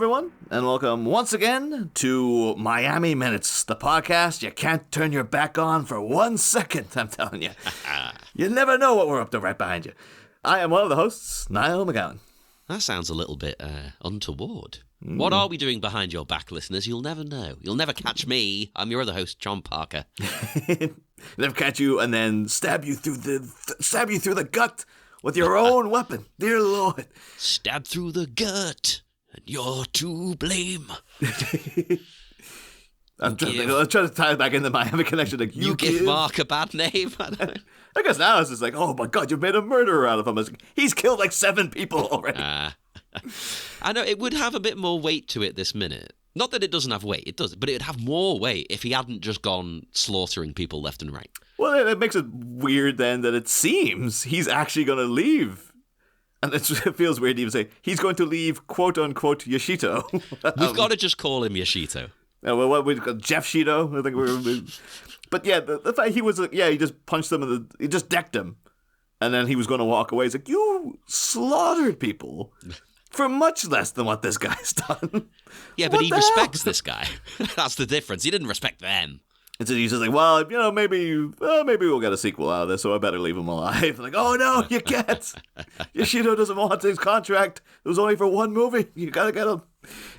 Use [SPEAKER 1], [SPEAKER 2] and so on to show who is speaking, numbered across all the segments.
[SPEAKER 1] everyone, and welcome once again to Miami Minutes, the podcast you can't turn your back on for 1 second, I'm telling you. You never know what we're up to right behind you. I am one of the hosts, Niall McGowan.
[SPEAKER 2] That sounds a little bit untoward. What are we doing behind your back, listeners? You'll never know. You'll never catch me. I'm your other host, John Parker.
[SPEAKER 1] Never catch you and then stab you through the gut with your own weapon. Dear Lord.
[SPEAKER 2] Stab through the gut, and you're to blame.
[SPEAKER 1] I'm trying to tie it back into Miami Connection. Like,
[SPEAKER 2] you give Mark a bad name.
[SPEAKER 1] I guess now it's just like, oh my God, you've made a murderer out of him. He's killed like 7 people already.
[SPEAKER 2] I know it would have a bit more weight to it this minute. Not that it doesn't have weight, it does, but it would have more weight if he hadn't just gone slaughtering people left and right.
[SPEAKER 1] Well, it makes it weird then that it seems he's actually going to leave. And it feels weird to even say he's going to leave, quote unquote, Yashito.
[SPEAKER 2] We've got to just call him Yashito.
[SPEAKER 1] Well, what we call Jeff Shito, I think but yeah, the fact he was, he just punched him he just decked him. And then he was going to walk away. He's like, you slaughtered people for much less than what this guy's done.
[SPEAKER 2] Yeah, but he respects this guy. That's the difference. He didn't respect them.
[SPEAKER 1] And so he's just like, well, maybe we'll get a sequel out of this, so I better leave him alive. Like, oh no, you can't. Yashito doesn't want his contract. It was only for 1 movie. You gotta get him.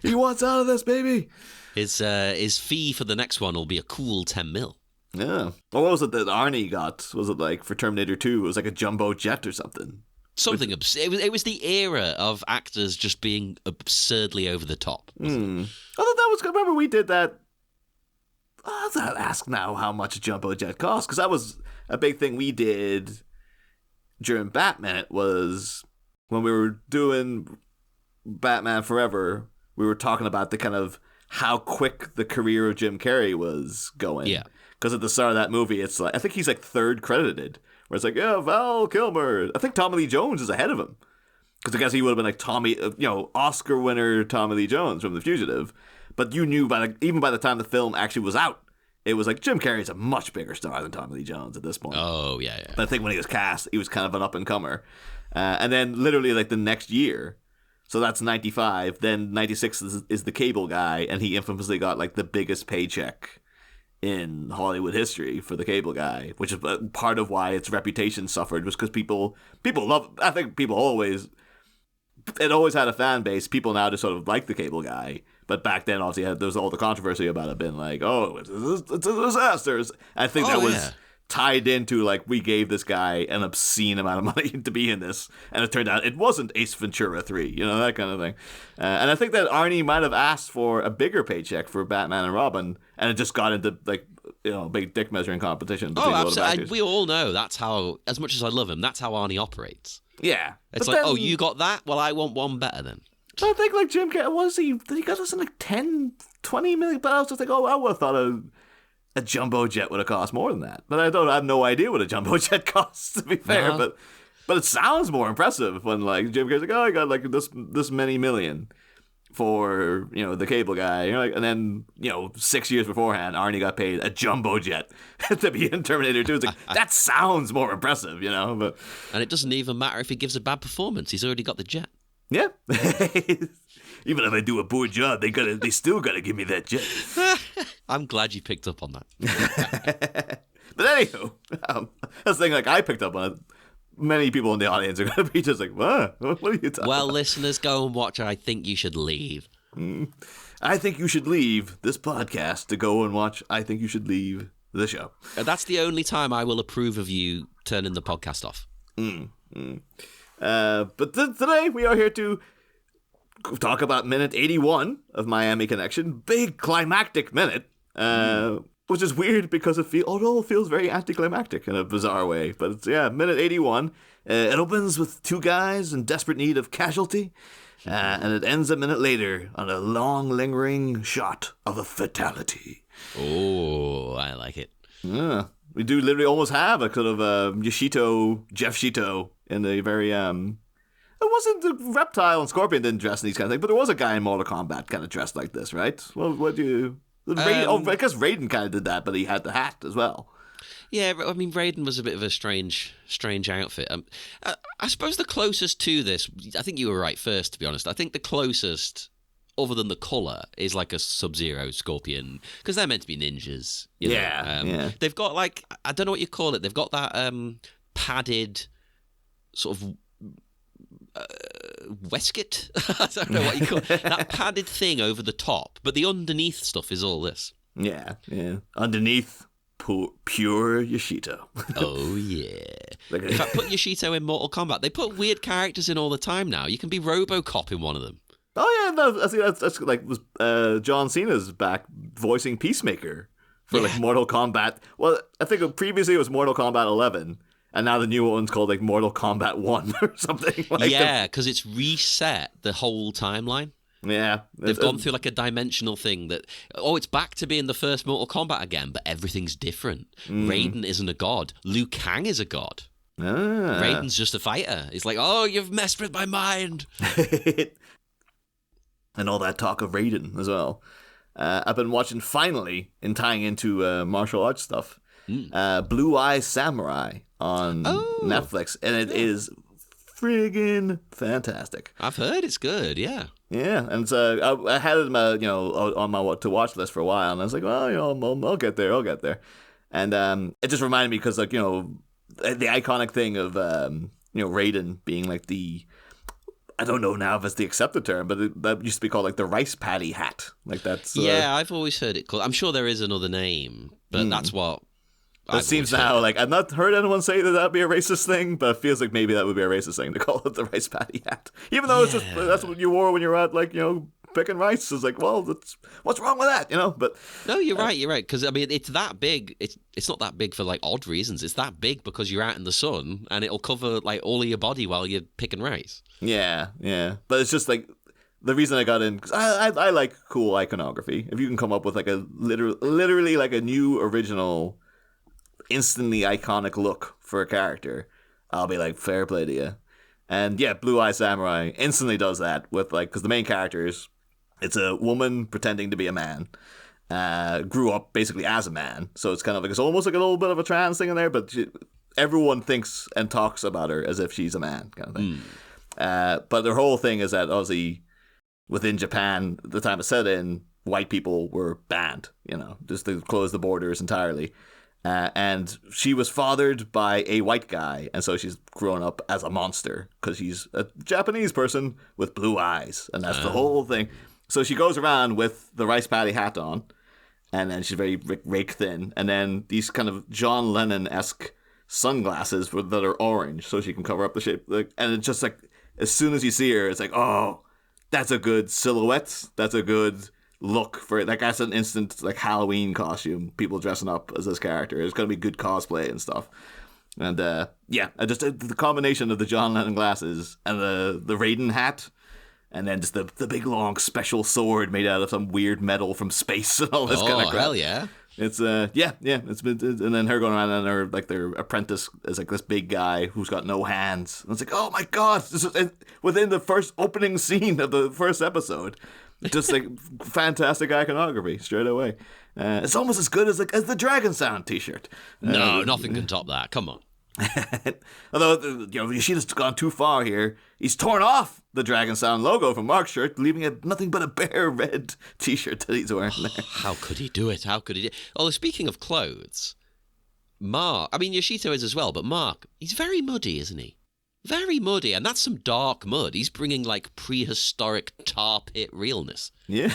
[SPEAKER 1] He wants out of this, baby.
[SPEAKER 2] His fee for the next one will be a cool 10 mil.
[SPEAKER 1] Yeah. Well, what was it that Arnie got? Was it like for Terminator 2? It was like a jumbo jet or something.
[SPEAKER 2] Something absurd. It was the era of actors just being absurdly over the top.
[SPEAKER 1] Although that was good. Remember we did that. I'll ask now how much a jumbo jet cost, because that was a big thing we did during Batman. It was when we were doing Batman Forever. We were talking about the kind of how quick the career of Jim Carrey was going. Yeah. Because at the start of that movie, it's like, I think he's like 3rd credited. Where it's like, yeah, Val Kilmer. I think Tommy Lee Jones is ahead of him. Because I guess he would have been like Oscar winner Tommy Lee Jones from The Fugitive. But you knew even by the time the film actually was out, it was like Jim Carrey's a much bigger star than Tommy Lee Jones at this point.
[SPEAKER 2] Oh, yeah.
[SPEAKER 1] But I think when he was cast, he was kind of an up-and-comer. And then literally like the next year, so that's 95, then 96 is The Cable Guy, and he infamously got like the biggest paycheck in Hollywood history for The Cable Guy, which is part of why its reputation suffered, was because people love. I think it always had a fan base. People now just sort of like The Cable Guy, but back then obviously there was all the controversy about it being like, oh, it's a disaster. I think that was tied into like, we gave this guy an obscene amount of money to be in this, and it turned out it wasn't Ace Ventura 3, that kind of thing. And I think that Arnie might have asked for a bigger paycheck for Batman and Robin, and it just got into like, big dick measuring competition between
[SPEAKER 2] absolutely. A lot of actors. We all know that's how, as much as I love him, that's how Arnie operates.
[SPEAKER 1] Yeah.
[SPEAKER 2] It's like, oh, you got that? Well, I want one better then.
[SPEAKER 1] I think like Jim Carrey, did he got us in like 10, 20 million? But I was just like, oh, I would have thought a jumbo jet would have cost more than that. But I have no idea what a jumbo jet costs, to be fair. No. But it sounds more impressive when like Jim Carrey's like, oh, I got like this many million for The Cable Guy, and then 6 years beforehand, Arnie got paid a jumbo jet to be in Terminator 2. It's like, that sounds more impressive, But
[SPEAKER 2] and it doesn't even matter if he gives a bad performance; he's already got the jet.
[SPEAKER 1] Yeah. Even if I do a poor job, they still gotta give me that jet.
[SPEAKER 2] I'm glad you picked up on that.
[SPEAKER 1] But anywho, that's the thing. Like, I picked up on it. Many people in the audience are going to be just like, what are you talking
[SPEAKER 2] Well,
[SPEAKER 1] about?
[SPEAKER 2] Listeners, go and watch I Think You Should Leave.
[SPEAKER 1] I think you should leave this podcast to go and watch I Think You Should Leave the show.
[SPEAKER 2] That's the only time I will approve of you turning the podcast off.
[SPEAKER 1] But today we are here to talk about minute 81 of Miami Connection. Big climactic minute. Which is weird because it feels very anticlimactic in a bizarre way. But it's, minute 81. It opens with 2 guys in desperate need of casualty. And it ends a minute later on a long, lingering shot of a fatality.
[SPEAKER 2] Oh, I like it.
[SPEAKER 1] Yeah. We do literally almost have a kind of Jeff Shito in the very... It wasn't the Reptile and Scorpion didn't dress in these kind of things, but there was a guy in Mortal Kombat kind of dressed like this, right? Well, what do you... I guess Raiden kind of did that, but he had the hat as well.
[SPEAKER 2] Yeah, I mean, Raiden was a bit of a strange outfit. I suppose the closest to this, I think you were right first, to be honest. I think the closest other than the colour, is like a Sub-Zero, Scorpion, because they're meant to be ninjas. You know?
[SPEAKER 1] Yeah.
[SPEAKER 2] They've got like, I don't know what you call it. They've got that padded sort of waistcoat. I don't know what you call it. That padded thing over the top, but the underneath stuff is all this.
[SPEAKER 1] Yeah. Underneath, pure Yashito.
[SPEAKER 2] Oh yeah. In fact, put Yashito in Mortal Kombat. They put weird characters in all the time now. You can be RoboCop in one of them.
[SPEAKER 1] Oh yeah, no, I see that's like John Cena's back voicing Peacemaker for like Mortal Kombat. Well, I think previously it was Mortal Kombat 11. And now the new one's called like Mortal Kombat 1 or something. Like
[SPEAKER 2] because it's reset the whole timeline.
[SPEAKER 1] Yeah.
[SPEAKER 2] They've gone through like a dimensional thing that, it's back to being the first Mortal Kombat again, but everything's different. Raiden isn't a god. Liu Kang is a god. Raiden's just a fighter. He's like, oh, you've messed with my mind.
[SPEAKER 1] And all that talk of Raiden as well. I've been watching, finally, in tying into martial arts stuff, Blue Eye Samurai on Netflix, and it is friggin' fantastic.
[SPEAKER 2] I've heard it's good, yeah.
[SPEAKER 1] Yeah, and so I had it on my to watch list for a while, and I was like, well, I'll get there. And it just reminded me because, like, the iconic thing of Raiden being like the, I don't know now if it's the accepted term, but that used to be called like the rice paddy hat. Like that's
[SPEAKER 2] I've always heard it called. I'm sure there is another name, but that's what.
[SPEAKER 1] It seems now like I've not heard anyone say that'd be a racist thing, but it feels like maybe that would be a racist thing to call it the rice paddy hat, even though it's just that's what you wore when you were at like picking rice. It's like, well, what's wrong with that, But
[SPEAKER 2] no, you're right. Because I mean, it's that big. It's not that big for like odd reasons. It's that big because you're out in the sun and it'll cover like all of your body while you're picking rice. Yeah.
[SPEAKER 1] But it's just like the reason I got in because I like cool iconography. If you can come up with like a literally like a new original, instantly iconic look for a character, I'll be like, fair play to you. And yeah, Blue Eye Samurai instantly does that with like, because the main characters, it's a woman pretending to be a man, grew up basically as a man, so it's kind of like, it's almost like a little bit of a trans thing in there, but everyone thinks and talks about her as if she's a man kind of thing. But their whole thing is that obviously within Japan, the time it's set in, white people were banned, just to close the borders entirely. And she was fathered by a white guy, and so she's grown up as a monster because she's a Japanese person with blue eyes, and that's the whole thing. So she goes around with the rice paddy hat on, and then she's very rake thin, and then these kind of John Lennon-esque sunglasses that are orange, so she can cover up the shape. And it's just like, as soon as you see her, it's like, oh, that's a good silhouette, that's a good look for it. Like, that's an instant like Halloween costume, people dressing up as this character. It's gonna be good cosplay and stuff. And I just the combination of the John Lennon glasses and the Raiden hat, and then just the big long special sword made out of some weird metal from space and all this kind of crap.
[SPEAKER 2] Hell yeah.
[SPEAKER 1] It's it's been, and then her going around and their apprentice is like this big guy who's got no hands. And it's like, oh my god, this is within the first opening scene of the first episode. Just like fantastic iconography straight away. It's almost as good as the Dragon Sound T-shirt.
[SPEAKER 2] No, nothing can top that. Come on.
[SPEAKER 1] Although Yoshida's gone too far here. He's torn off the Dragon Sound logo from Mark's shirt, leaving it nothing but a bare red T-shirt that he's wearing there.
[SPEAKER 2] How could he do it? Although speaking of clothes, Mark. I mean Yoshito is as well, but Mark, he's very muddy, isn't he? Very muddy, and that's some dark mud. He's bringing like prehistoric tar pit realness.
[SPEAKER 1] Yeah.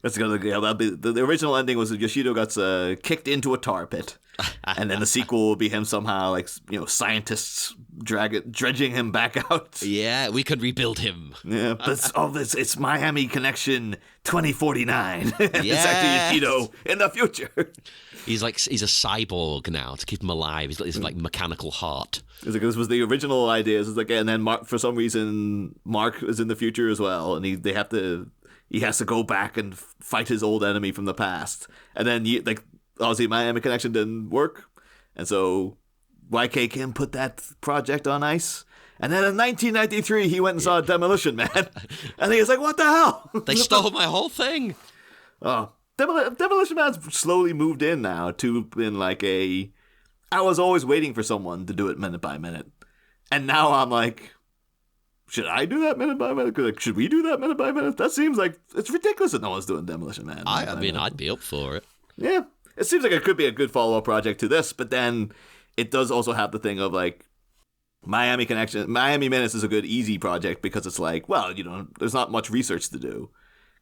[SPEAKER 1] That's gonna be the original ending was that Yoshido gets kicked into a tar pit, and then the sequel will be him somehow like scientists dredging him back out.
[SPEAKER 2] Yeah, we could rebuild him.
[SPEAKER 1] Yeah, but it's Miami Connection 2049. It's actually Yoshido in the future.
[SPEAKER 2] He's a cyborg now to keep him alive. He's like mechanical heart.
[SPEAKER 1] It's like, this was the original idea. It's like, and then Mark, for some reason, Mark is in the future as well, and he has to go back and fight his old enemy from the past. And then obviously Miami Connection didn't work, and so YK Kim put that project on ice. And then in 1993, he went and saw Demolition Man, and he was like, "What the hell?
[SPEAKER 2] They stole my whole thing."
[SPEAKER 1] Oh. Demolition Man's slowly moved in now to being like I was always waiting for someone to do it minute by minute. And now I'm like, should I do that minute by minute? Like, should we do that minute by minute? That seems like it's ridiculous that no one's doing Demolition Man.
[SPEAKER 2] I mean, I'd be up for it.
[SPEAKER 1] Yeah, it seems like it could be a good follow-up project to this, but then it does also have the thing of like Miami Connection. Miami Menace is a good easy project because it's like, well, there's not much research to do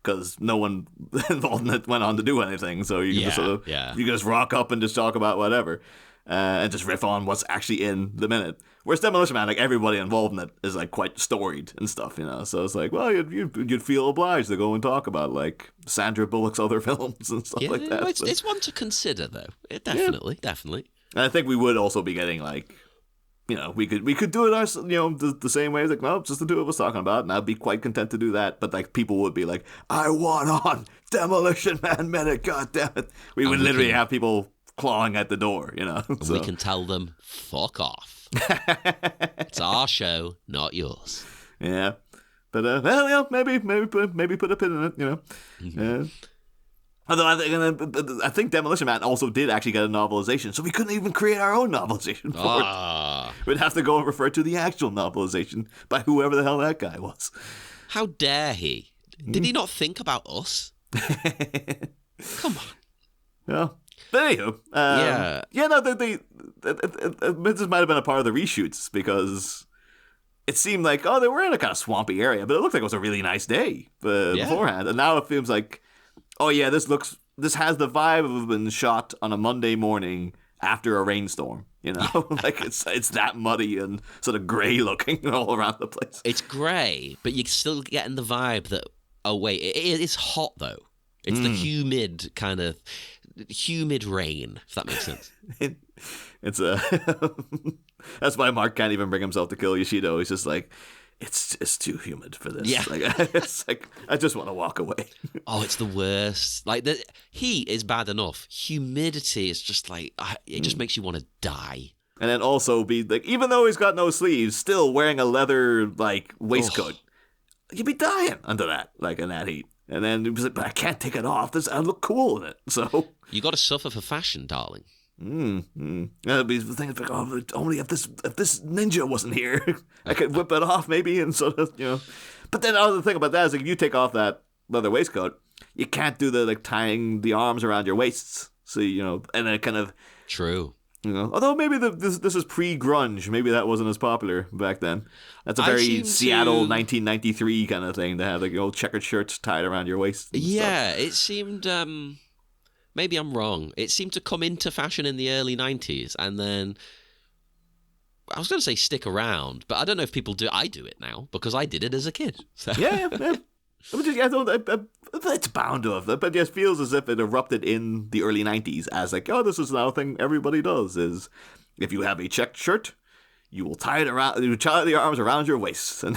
[SPEAKER 1] because no one involved in it went on to do anything, so you can just sort of you can just rock up and just talk about whatever. And just riff on what's actually in the minute. Whereas Demolition Man, like everybody involved in it is like quite storied and stuff, So it's like, well, you'd feel obliged to go and talk about like Sandra Bullock's other films and stuff like that.
[SPEAKER 2] It's one to consider, though. Definitely.
[SPEAKER 1] And I think we would also be getting like, we could do it the same way. Like, no, just the two of us talking about it, and I'd be quite content to do that. But like, people would be like, I want on Demolition Man minute, God damn it! We would literally have people clawing at the door, So.
[SPEAKER 2] We can tell them, fuck off. It's our show, not yours.
[SPEAKER 1] Yeah. But, maybe put a pin in it,
[SPEAKER 2] Mm-hmm.
[SPEAKER 1] Although I think Demolition Man also did actually get a novelization, so we couldn't even create our own novelization for it. We'd have to go and refer to the actual novelization by whoever the hell that guy was.
[SPEAKER 2] How dare he? Did he not think about us? Come on.
[SPEAKER 1] Yeah. But anywho, this might have been a part of the reshoots because it seemed like, they were in a kind of swampy area, but it looked like it was a really nice day beforehand. And now it feels like, this has the vibe of being shot on a Monday morning after a rainstorm, like it's that muddy and sort of grey looking all around the place.
[SPEAKER 2] It's grey, but you're still getting the vibe that, it is hot though. It's the humid rain, if that makes sense.
[SPEAKER 1] It's that's why Mark can't even bring himself to kill Yashito. He's just like, it's too humid for this. Yeah. It's like I just want to walk away.
[SPEAKER 2] Oh, it's the worst. Like the heat is bad enough. Humidity is just like it just makes you want to die.
[SPEAKER 1] And then also be like, even though he's got no sleeves, still wearing a leather like waistcoat, you'd be dying under that, like in that heat. And then he was like, but I can't take it off. I look cool in it. So
[SPEAKER 2] you got to suffer for fashion, darling.
[SPEAKER 1] I'd be thinking, like, only if this ninja wasn't here, I could whip it off maybe and sort of, But then the other thing about that is like, if you take off that leather waistcoat, you can't do the like tying the arms around your waists. So and then kind of
[SPEAKER 2] true.
[SPEAKER 1] Although maybe this is pre-grunge, maybe that wasn't as popular back then. That's a very Seattle 1993 kind of thing to have like old checkered shirts tied around your waist.
[SPEAKER 2] Yeah, it seemed. Maybe I'm wrong. It seemed to come into fashion in the early 90s, and then I was going to say stick around, but I don't know if people do. I do it now because I did it as a kid. So.
[SPEAKER 1] Yeah. It's bound to have, but it just feels as if it erupted in the early 90s as like, this is now a thing everybody does, is if you have a checked shirt, you will tie the arms around your waist. And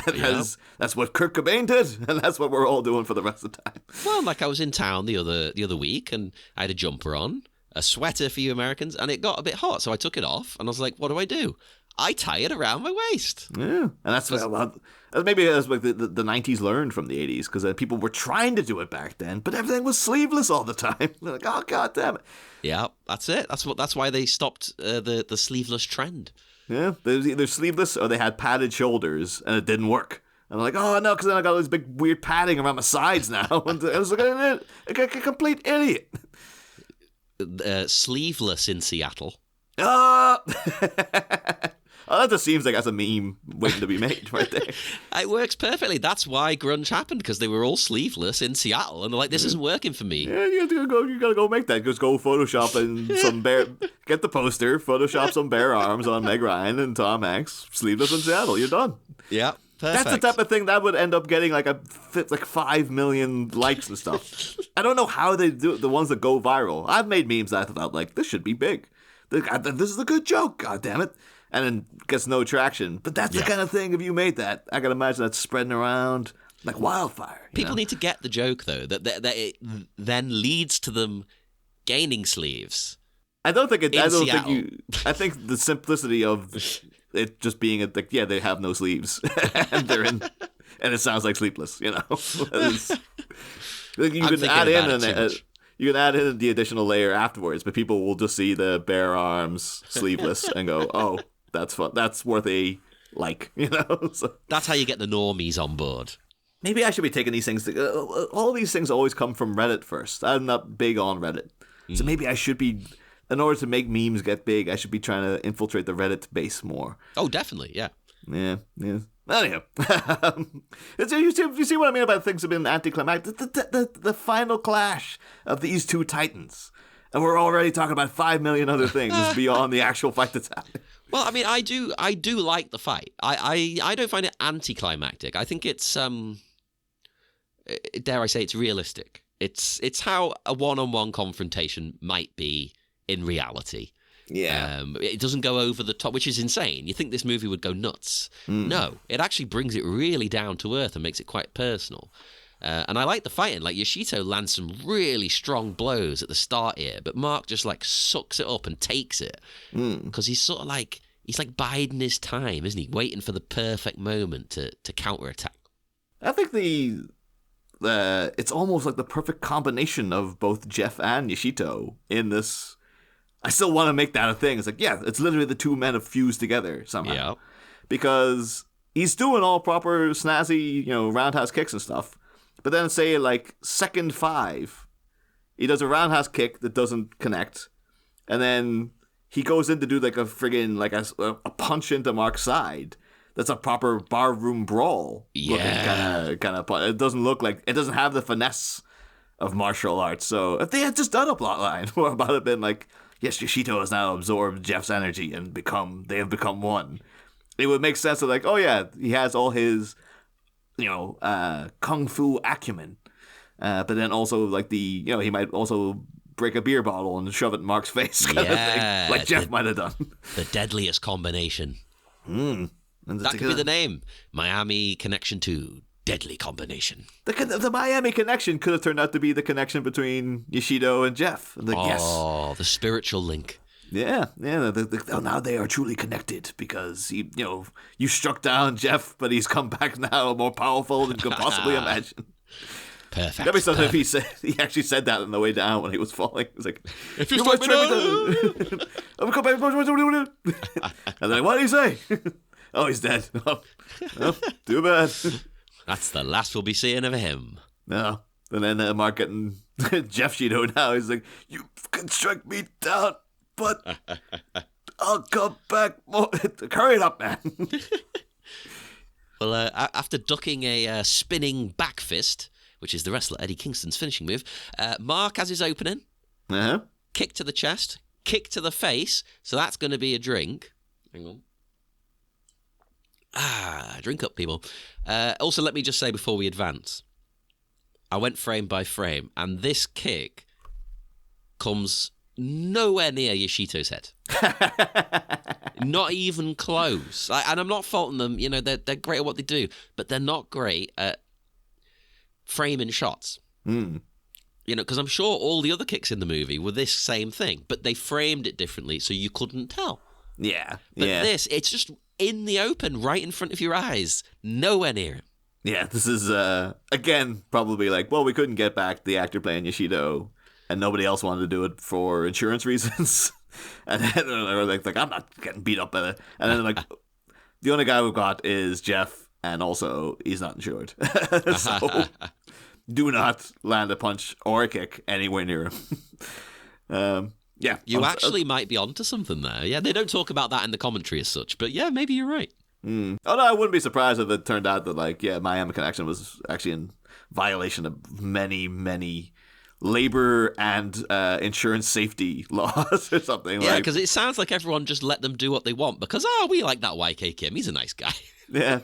[SPEAKER 1] that's what Kurt Cobain did, and that's what we're all doing for the rest of the time.
[SPEAKER 2] Well, like I was in town the other week, and I had a jumper on, a sweater for you Americans, and it got a bit hot, so I took it off, and I was like, what do? I tie it around my waist.
[SPEAKER 1] Yeah, and that's maybe that's like the 90s learned from the 80s, because people were trying to do it back then, but everything was sleeveless all the time. They're like, oh, God damn it.
[SPEAKER 2] Yeah, that's it. That's why they stopped the sleeveless trend.
[SPEAKER 1] Yeah, they was either sleeveless or they had padded shoulders, and it didn't work. And I'm like, oh, no, because then I got all this big weird padding around my sides now. And I was like, a complete idiot.
[SPEAKER 2] Sleeveless in Seattle.
[SPEAKER 1] Oh, that just seems like that's a meme waiting to be made right there.
[SPEAKER 2] It works perfectly. That's why grunge happened, because they were all sleeveless in Seattle, and they're like, this isn't working for me.
[SPEAKER 1] Yeah, you gotta go make that. Just go Photoshop and get the poster, Photoshop some bare arms on Meg Ryan and Tom Hanks, sleeveless in Seattle. You're done.
[SPEAKER 2] Yeah, perfect.
[SPEAKER 1] That's the type of thing that would end up getting like 5 million likes and stuff. I don't know how they do it, the ones that go viral. I've made memes that I thought like, this should be big. This is a good joke, God damn it. And then gets no traction. But that's the kind of thing, if you made that, I can imagine that spreading around like wildfire.
[SPEAKER 2] People need to get the joke, though, that it then leads to them gaining sleeves.
[SPEAKER 1] I think the simplicity of it just being they have no sleeves. And they're in, and it sounds like Sleepless, You can add in the additional layer afterwards, but people will just see the bare arms, sleeveless, and go, oh, that's fun. That's worth a like, you know? So
[SPEAKER 2] That's how you get the normies on board.
[SPEAKER 1] maybe I should be taking these things. All these things always come from Reddit first. I'm not big on Reddit. So maybe I should be, in order to make memes get big, I should be trying to infiltrate the Reddit base more.
[SPEAKER 2] Oh, definitely, yeah.
[SPEAKER 1] Yeah. Anyhow, you see what I mean about things have been anticlimactic? The final clash of these two titans. And we're already talking about 5 million other things beyond the actual fight that's happening.
[SPEAKER 2] Well, I mean, I do like the fight. I don't find it anticlimactic. I think it's dare I say, it's realistic. It's how a one-on-one confrontation might be in reality.
[SPEAKER 1] Yeah.
[SPEAKER 2] It doesn't go over the top, which is insane. You think this movie would go nuts. No, it actually brings it really down to earth and makes it quite personal. And I like the fighting. Like, Yashito lands some really strong blows at the start here, but Mark just, like, sucks it up and takes it. Because he's sort of like, he's like biding his time, isn't he? Waiting for the perfect moment to counterattack.
[SPEAKER 1] I think it's almost like the perfect combination of both Jeff and Yashito in this. I still want to make that a thing. It's like, yeah, it's literally the two men have fused together somehow.
[SPEAKER 2] Yeah.
[SPEAKER 1] Because he's doing all proper snazzy, roundhouse kicks and stuff. But then say, like, second 5, he does a roundhouse kick that doesn't connect. And then he goes in to do, like, a friggin', like, a punch into Mark's side. That's a proper barroom brawl.
[SPEAKER 2] Yeah.
[SPEAKER 1] Kind of. It doesn't look like, it doesn't have the finesse of martial arts. So if they had just done a plotline where about it been like, yes, Yashito has now absorbed Jeff's energy and they have become one, it would make sense of like, oh yeah, he has all his, kung fu acumen. But then also like he might also break a beer bottle and shove it in Mark's face kind of thing, like Jeff might have done.
[SPEAKER 2] The deadliest combination. That could be the name. Miami Connection 2. Deadly combination.
[SPEAKER 1] The Miami connection could have turned out to be the connection between Yashito and Jeff.
[SPEAKER 2] The spiritual link.
[SPEAKER 1] Yeah. Now they are truly connected because you struck down Jeff, but he's come back now more powerful than you could possibly imagine.
[SPEAKER 2] Perfect.
[SPEAKER 1] That'd be something if he actually said that on the way down when he was falling. It was like,
[SPEAKER 2] if you strike me down,
[SPEAKER 1] I'm coming back. And then what did he say? Oh, he's dead. Oh, too bad.
[SPEAKER 2] That's the last we'll be seeing of him.
[SPEAKER 1] No. And then Mark getting Jeff Shito now. He's like, you can strike me down, but I'll come back more. Hurry it up, man.
[SPEAKER 2] Well, after ducking a spinning back fist, which is the wrestler Eddie Kingston's finishing move, Mark has his opening.
[SPEAKER 1] Uh-huh.
[SPEAKER 2] Kick to the chest, kick to the face. So that's going to be a drink. Hang on. Drink up, people. Also, let me just say before we advance, I went frame by frame, and this kick comes nowhere near Yashito's head. Not even close. And I'm not faulting them. They're great at what they do, but they're not great at framing shots. Because I'm sure all the other kicks in the movie were this same thing, but they framed it differently, so you couldn't tell.
[SPEAKER 1] Yeah.
[SPEAKER 2] But this, it's just in the open, right in front of your eyes, nowhere near it.
[SPEAKER 1] Yeah, this is, again, probably like, well, we couldn't get back the actor playing Yashito, and nobody else wanted to do it for insurance reasons. And then they're like, I'm not getting beat up by it. And then, like, the only guy we've got is Jeff, and also he's not insured. So do not land a punch or a kick anywhere near him. Yeah.
[SPEAKER 2] You actually might be onto something there. Yeah, they don't talk about that in the commentary as such, but yeah, maybe you're right.
[SPEAKER 1] Oh, no, I wouldn't be surprised if it turned out that, like, yeah, Miami Connection was actually in violation of many, many labor and insurance safety laws or something.
[SPEAKER 2] Yeah, because it sounds like everyone just let them do what they want because, we like that YK Kim. He's a nice guy. Yeah.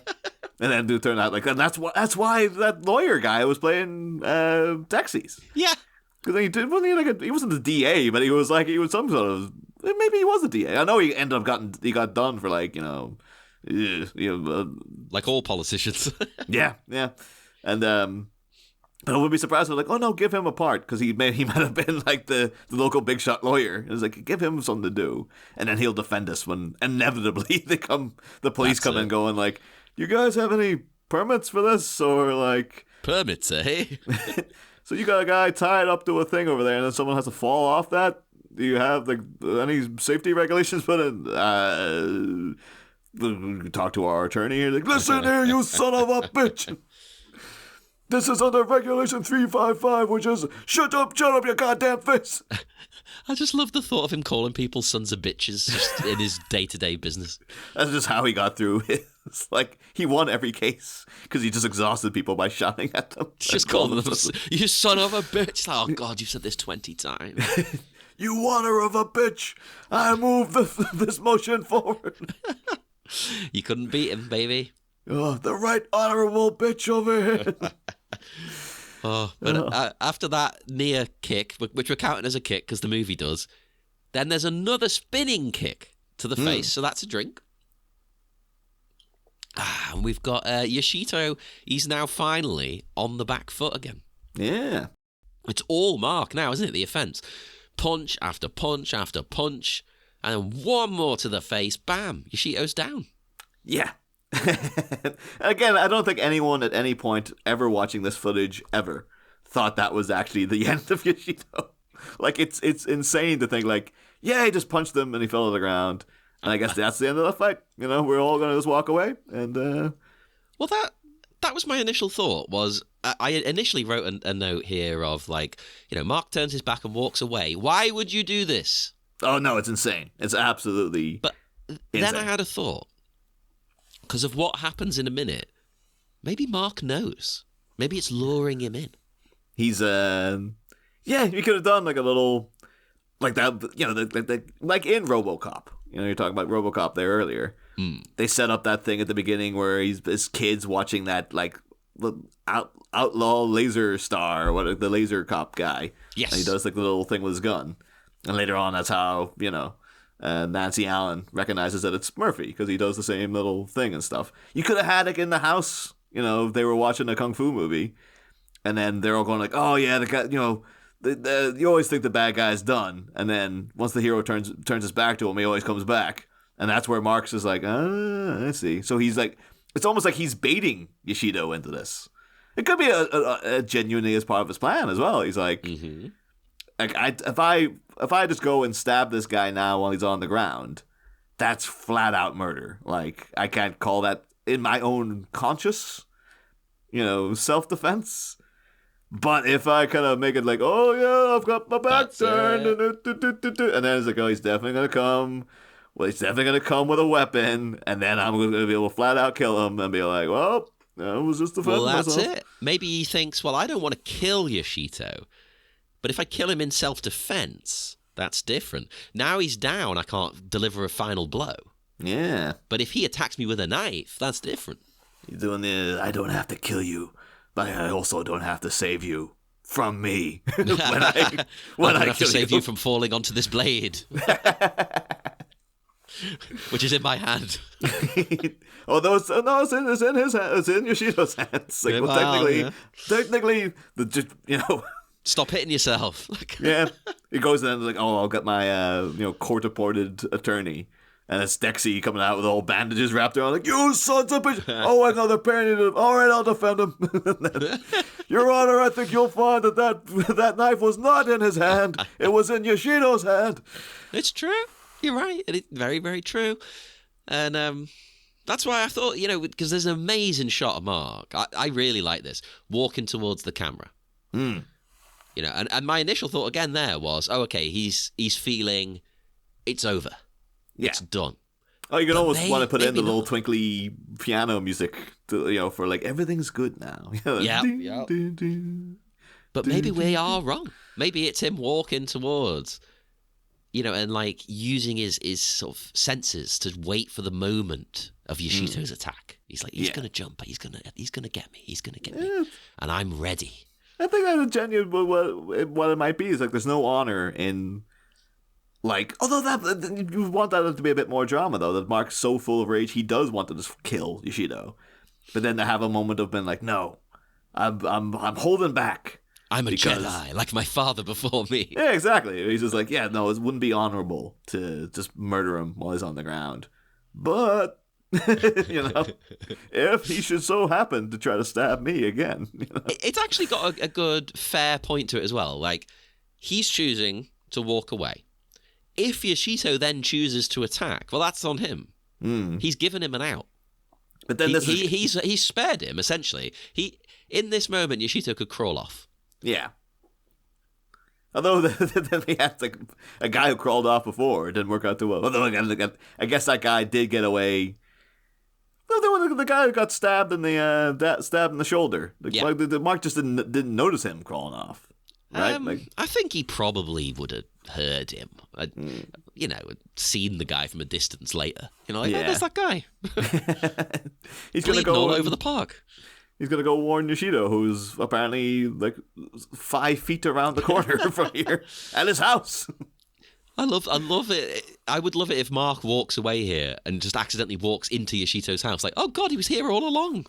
[SPEAKER 1] And then it turned out, like, and that's why that lawyer guy was playing taxis.
[SPEAKER 2] Yeah.
[SPEAKER 1] Because he wasn't the DA, but he was some sort of, maybe he was a DA. I know he got done for like,
[SPEAKER 2] like all politicians.
[SPEAKER 1] yeah. And but I would be surprised if like, oh no, give him a part because he might have been like the local big shot lawyer. It was like, give him something to do, and then he'll defend us when inevitably the police come in going like, you guys have any permits for this or like
[SPEAKER 2] permits, eh?
[SPEAKER 1] So you got a guy tied up to a thing over there, and then someone has to fall off that. Do you have any safety regulations put in? talk to our attorney here. Like, listen here, you son of a bitch. This is under Regulation 355, which is shut up, your goddamn face.
[SPEAKER 2] I just love the thought of him calling people sons of bitches just in his day-to-day business.
[SPEAKER 1] That's just how he got through it. It's like he won every case because he just exhausted people by shouting at them.
[SPEAKER 2] Just calling them, you son of a bitch. Oh, God, you've said this 20 times.
[SPEAKER 1] You wanner of a bitch. I move this motion forward.
[SPEAKER 2] You couldn't beat him, baby.
[SPEAKER 1] Oh, the right honorable bitch over here.
[SPEAKER 2] But after that near kick, which we're counting as a kick because the movie does, then there's another spinning kick to the face, so that's a drink. And we've got Yashito. He's now finally on the back foot again.
[SPEAKER 1] Yeah.
[SPEAKER 2] It's all Mark now, isn't it? The offence. Punch after punch after punch, and then one more to the face. Bam! Yashito's down.
[SPEAKER 1] Yeah. Again, I don't think anyone at any point ever watching this footage ever thought that was actually the end of Yashito. Like, it's insane to think, like, yeah, he just punched them and he fell to the ground. And I guess that's the end of the fight. You know, we're all going to just walk away. And
[SPEAKER 2] well, that was my initial thought. Was I initially wrote a note here of, like, you know, Mark turns his back and walks away. Why would you do this?
[SPEAKER 1] Oh, no, it's insane. It's absolutely
[SPEAKER 2] But
[SPEAKER 1] insane.
[SPEAKER 2] Then I had a thought. Because of what happens in a minute, maybe Mark knows. Maybe it's luring him in.
[SPEAKER 1] He's, yeah, you could have done like a little, like that, you know, like in RoboCop. You know, you're talking about RoboCop there earlier. They set up that thing at the beginning where his kids watching that, like, outlaw laser star, what the laser cop guy.
[SPEAKER 2] Yes.
[SPEAKER 1] And he does like the little thing with his gun. And later on, that's how, you know, Nancy Allen recognizes that it's Murphy because he does the same little thing and stuff. You could have had it in the house, you know, they were watching a kung fu movie, and then they're all going like, "Oh yeah, the guy," you know, you always think the bad guy's done, and then once the hero turns his back to him, he always comes back, and that's where Marx is like, I see. So he's like, it's almost like he's baiting Yashito into this. It could be a genuinely as part of his plan as well. He's like. Mm-hmm. Like, if I just go and stab this guy now while he's on the ground, that's flat out murder. Like, I can't call that in my own conscious, you know, self-defense. But if I kind of make it like, oh yeah, I've got my back turned, and then it's like, oh, he's definitely gonna come. Well, he's definitely gonna come with a weapon, and then I'm gonna be able to flat out kill him and be like, well, that was just defending myself.
[SPEAKER 2] Well, that's it. Maybe he thinks, well, I don't want to kill Yashito. But if I kill him in self-defense, that's different. Now he's down, I can't deliver a final blow.
[SPEAKER 1] Yeah.
[SPEAKER 2] But if he attacks me with a knife, that's different.
[SPEAKER 1] You're doing the, I don't have to kill you, but I also don't have to save you from me. when I
[SPEAKER 2] don't have to save you from falling onto this blade. Which is in my hand.
[SPEAKER 1] Oh, it's in his hand. It's in Yoshito's hands. Like, well, technically, you know...
[SPEAKER 2] Stop hitting yourself.
[SPEAKER 1] Yeah. He goes in and like, oh, I'll get my, you know, court-appointed attorney. And it's Dexy coming out with all bandages wrapped around, like, you sons of bitch. Oh, another parent. All right, I'll defend him. Your Honor, I think you'll find that knife was not in his hand. It was in Yoshito's hand.
[SPEAKER 2] It's true. You're right. It's very, very true. And that's why I thought, you know, because there's an amazing shot of Mark. I really like this. Walking towards the camera. You know, and my initial thought again there was, oh, okay, he's feeling it's over. Yeah. It's done.
[SPEAKER 1] Oh, you can almost want to put in the little twinkly piano music, to, you know, for like, everything's good now.
[SPEAKER 2] Yeah. But maybe we are wrong. Maybe it's him walking towards, you know, and like using his sort of senses to wait for the moment of Yashito's attack. He's like, he's going to jump. He's going to get me. He's going to get me. And I'm ready.
[SPEAKER 1] I think that's genuine. What it might be is like there's no honor in, like, although that you want that to be a bit more drama though. That Mark's so full of rage, he does want to just kill Yashito, but then to have a moment of being like, no, I'm holding back.
[SPEAKER 2] I'm a Jedi, like my father before me.
[SPEAKER 1] Yeah, exactly. He's just like, yeah, no, it wouldn't be honorable to just murder him while he's on the ground, but. You know, if he should so happen to try to stab me again, you know?
[SPEAKER 2] It's actually got a good, fair point to it as well. Like, he's choosing to walk away. If Yashito then chooses to attack, well, that's on him. He's given him an out.
[SPEAKER 1] But then
[SPEAKER 2] he's spared him, essentially. In this moment, Yashito could crawl off.
[SPEAKER 1] Yeah. Although then we had like a guy who crawled off before. It didn't work out too well. Although I guess that guy did get away. Well, the guy who got stabbed in the shoulder. Mark just didn't notice him crawling off. Right?
[SPEAKER 2] I think he probably would have heard him. Seen the guy from a distance later. Oh, there's that guy.
[SPEAKER 1] He's going to go
[SPEAKER 2] all over the park.
[SPEAKER 1] He's going to go warn Yashito, who's apparently like 5 feet around the corner from here at his house.
[SPEAKER 2] I love it. I would love it if Mark walks away here and just accidentally walks into Yashito's house. Like, oh God, he was here all along.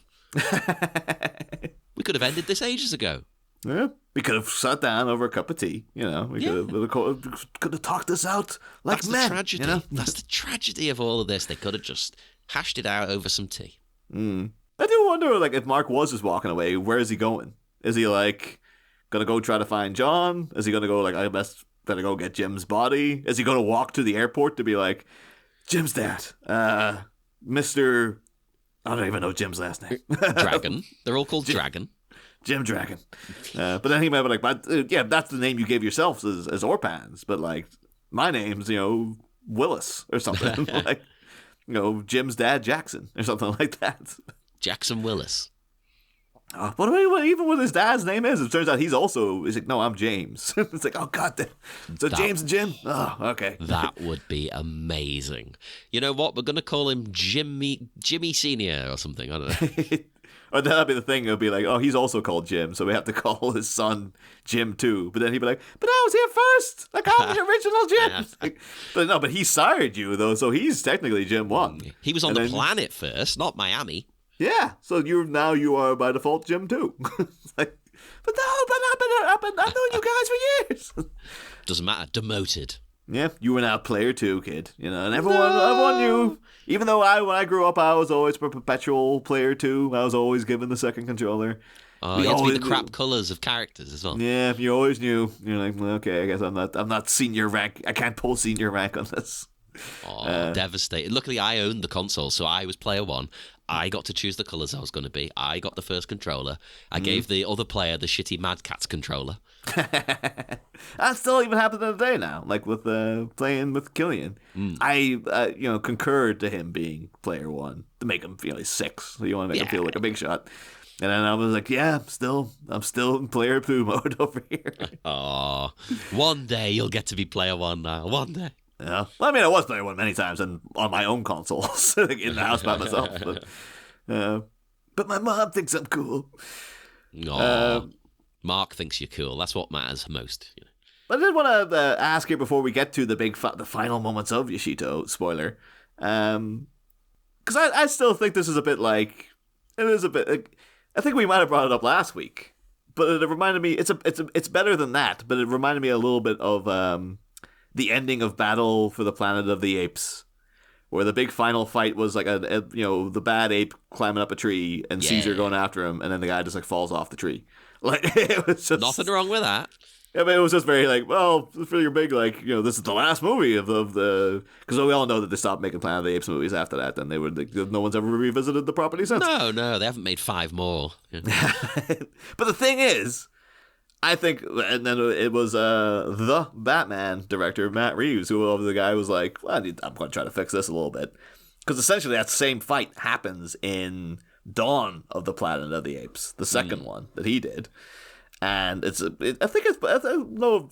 [SPEAKER 2] We could have ended this ages ago.
[SPEAKER 1] Yeah, we could have sat down over a cup of tea. We could have talked this out like
[SPEAKER 2] That's
[SPEAKER 1] men.
[SPEAKER 2] The tragedy. That's the tragedy of all of this. They could have just hashed it out over some tea.
[SPEAKER 1] I do wonder, like, if Mark was just walking away, where is he going? Is he like gonna go try to find John? Is he gonna go like, I best better go get Jim's body? Is he gonna walk to the airport to be like, Jim's dad, Mr. I don't even know Jim's last name.
[SPEAKER 2] Dragon. They're all called Dragon.
[SPEAKER 1] Jim Dragon. But then he might be like, that's the name you gave yourselves as Orpans. But like, my name's, Willis or something. Like, Jim's dad, Jackson or something like that.
[SPEAKER 2] Jackson Willis.
[SPEAKER 1] But even what his dad's name is, it turns out he's like, no, I'm James. It's like, oh, God damn. So James and Jim? Oh, okay.
[SPEAKER 2] That would be amazing. You know what? We're going to call him Jimmy Senior or something. I don't know.
[SPEAKER 1] Or that'd be the thing. It'll be like, oh, he's also called Jim, so we have to call his son Jim too. But then he'd be like, but I was here first. Like, I'm the original Jim. Like, but he sired you, though, so he's technically Jim 1.
[SPEAKER 2] He was on the planet first, not Miami.
[SPEAKER 1] Yeah, so you are by default Jim 2. Like, but I've known you guys for years.
[SPEAKER 2] Doesn't matter. Demoted.
[SPEAKER 1] Yeah, you were now player 2, kid. And everyone knew. Even though when I grew up, I was always perpetual player 2. I was always given the second controller.
[SPEAKER 2] Oh, you had to be the crap colours of characters as well.
[SPEAKER 1] Yeah, you always knew. You're like, well, okay, I guess I'm not senior rank. I can't pull senior rank on this.
[SPEAKER 2] Oh, devastated. Luckily, I owned the console, so I was player 1. I got to choose the colours I was going to be. I got the first controller. I gave the other player the shitty Mad Catz controller.
[SPEAKER 1] That still even happens in the day now, like with playing with Killian. I concurred to him being player 1 to make him feel he's 6. So you want to make him feel like a big shot. And then I was like, yeah, I'm still in player 2 mode over here.
[SPEAKER 2] Oh, one day you'll get to be player 1 now. One day.
[SPEAKER 1] Yeah, well, I mean, I was player 1 many times and on my own consoles, in the house by myself. But my mom thinks I'm cool.
[SPEAKER 2] Mark thinks you're cool. That's what matters most.
[SPEAKER 1] I did want to ask you before we get to the the final moments of Yashito. Spoiler, because I still think this is a bit like it is a bit. I think we might have brought it up last week, but it reminded me. It's better than that, but it reminded me a little bit of the ending of Battle for the Planet of the Apes, where the big final fight was like the bad ape climbing up a tree and Caesar going after him, and then the guy just like falls off the tree. Like, it was just
[SPEAKER 2] nothing wrong with that.
[SPEAKER 1] I mean, it was just very like, well, for your big like, this is the last movie of the because we all know that they stopped making Planet of the Apes movies after that, and they were like, no one's ever revisited the property since.
[SPEAKER 2] No, they haven't made 5 more.
[SPEAKER 1] But the thing is, I think, and then it was the Batman director, Matt Reeves, who the guy was like, well, I'm going to try to fix this a little bit. Because essentially that same fight happens in Dawn of the Planet of the Apes, the second one that he did. And I don't know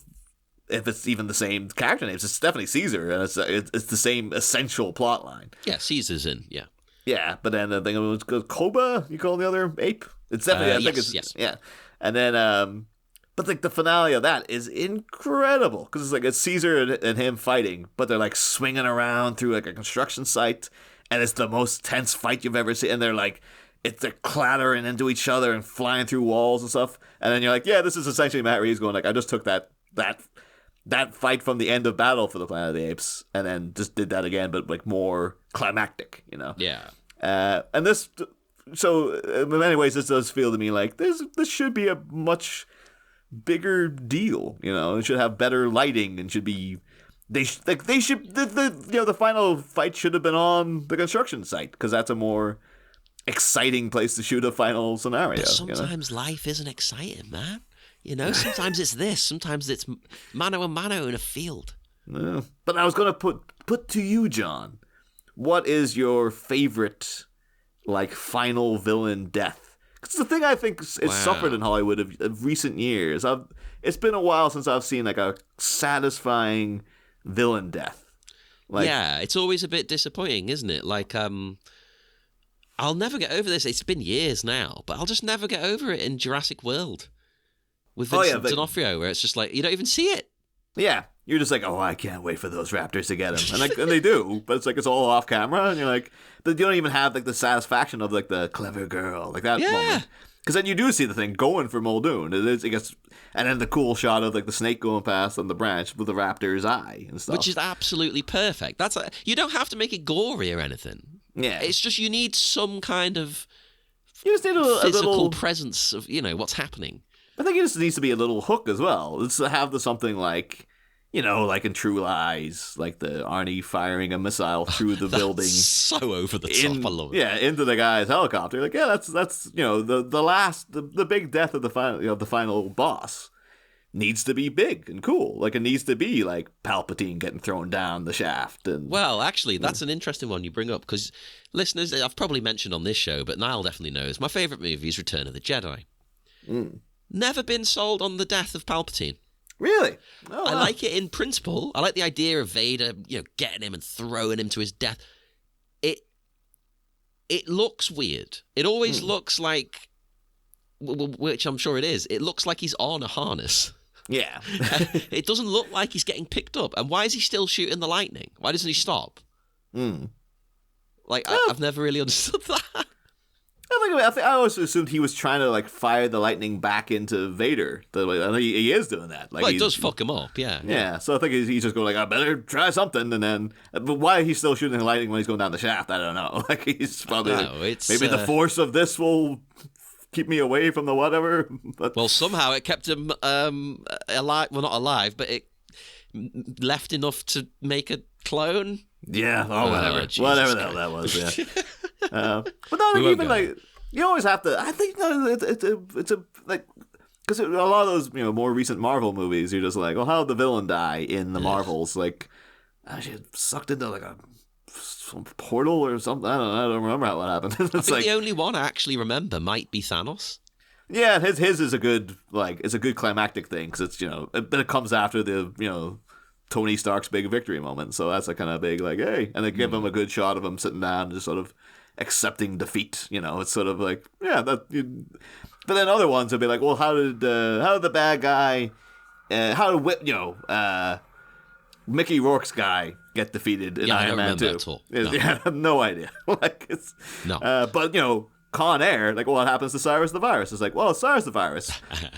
[SPEAKER 1] if it's even the same character names. It's definitely Caesar, and it's the same essential plot line.
[SPEAKER 2] Yeah, Caesar's in, yeah.
[SPEAKER 1] Yeah, but then I think it was Koba, you call the other ape? It's definitely,
[SPEAKER 2] yes.
[SPEAKER 1] Yeah. And then, but like the finale of that is incredible because it's like it's Caesar and him fighting, but they're like swinging around through like a construction site, and it's the most tense fight you've ever seen. And they're clattering into each other and flying through walls and stuff. And then you're like, yeah, this is essentially Matt Reeves going like, I just took that fight from the end of Battle for the Planet of the Apes and then just did that again, but like more climactic,
[SPEAKER 2] Yeah.
[SPEAKER 1] And this. So in many ways, this does feel to me like this should be a much bigger deal. It should have better lighting and should be they should the final fight should have been on the construction site because that's a more exciting place to shoot a final scenario.
[SPEAKER 2] But sometimes life isn't exciting, man. Sometimes it's this. Sometimes it's mano a mano in a field.
[SPEAKER 1] Yeah. But I was going to put to you, John, what is your favorite, final villain death? Because the thing I think it's suffered in Hollywood of recent years. It's been a while since I've seen, a satisfying villain death.
[SPEAKER 2] Yeah, it's always a bit disappointing, isn't it? I'll never get over this. It's been years now, but I'll just never get over it in Jurassic World with Vincent D'Onofrio, where it's just you don't even see it.
[SPEAKER 1] Yeah, you're just I can't wait for those raptors to get him, and they do, but it's all off camera, and you're you don't even have the satisfaction of the clever girl that moment, because then you do see the thing going for Muldoon. It gets, and then the cool shot of the snake going past on the branch with the raptor's eye and stuff,
[SPEAKER 2] which is absolutely perfect. That's you don't have to make it gory or anything.
[SPEAKER 1] Yeah,
[SPEAKER 2] it's just you need some kind of
[SPEAKER 1] you just need a
[SPEAKER 2] physical
[SPEAKER 1] little
[SPEAKER 2] presence of what's happening.
[SPEAKER 1] I think it just needs to be a little hook as well. It's to have something in True Lies, the Arnie firing a missile through the building.
[SPEAKER 2] So over the top, I love it.
[SPEAKER 1] Yeah, into the guy's helicopter. That's the big death of the final boss needs to be big and cool. It needs to be Palpatine getting thrown down the shaft. And
[SPEAKER 2] well, actually, that's an interesting one you bring up because listeners, I've probably mentioned on this show, but Niall definitely knows. My favorite movie is Return of the Jedi. Never been sold on the death of Palpatine.
[SPEAKER 1] Really?
[SPEAKER 2] Oh, I like it in principle. I like the idea of Vader, getting him and throwing him to his death. It looks weird. It always looks like, which I'm sure it is, it looks like he's on a harness.
[SPEAKER 1] Yeah.
[SPEAKER 2] It doesn't look like he's getting picked up. And why is he still shooting the lightning? Why doesn't he stop? I've never really understood that.
[SPEAKER 1] I always assumed he was trying to fire the lightning back into Vader. He is doing that.
[SPEAKER 2] Well, it does fuck him up, yeah.
[SPEAKER 1] Yeah, so I think he's just going I better try something, and then. But why he's still shooting the lightning when he's going down the shaft? I don't know. He's probably maybe the force of this will keep me away from the whatever. But
[SPEAKER 2] well, somehow it kept him alive. Well, not alive, but it left enough to make a clone.
[SPEAKER 1] Yeah, whatever the hell that was. Yeah. But no, even you always have to. I think it's a because a lot of those more recent Marvel movies, you're just how did the villain die in the Marvels? She sucked into some portal or something. I don't remember how it happened.
[SPEAKER 2] I think the only one I actually remember might be Thanos.
[SPEAKER 1] Yeah, his is a good it's a good climactic thing because it's but it comes after the Tony Stark's big victory moment, so that's kind of big hey, and they give him a good shot of him sitting down and just sort of accepting defeat. It's sort of but then other ones would be well, how did the bad guy, how did Mickey Rourke's guy get defeated in Iron Man 2?
[SPEAKER 2] At all. No.
[SPEAKER 1] Yeah, I have no idea.
[SPEAKER 2] No.
[SPEAKER 1] But Con Air, what happens to Cyrus the Virus? It's Cyrus the Virus.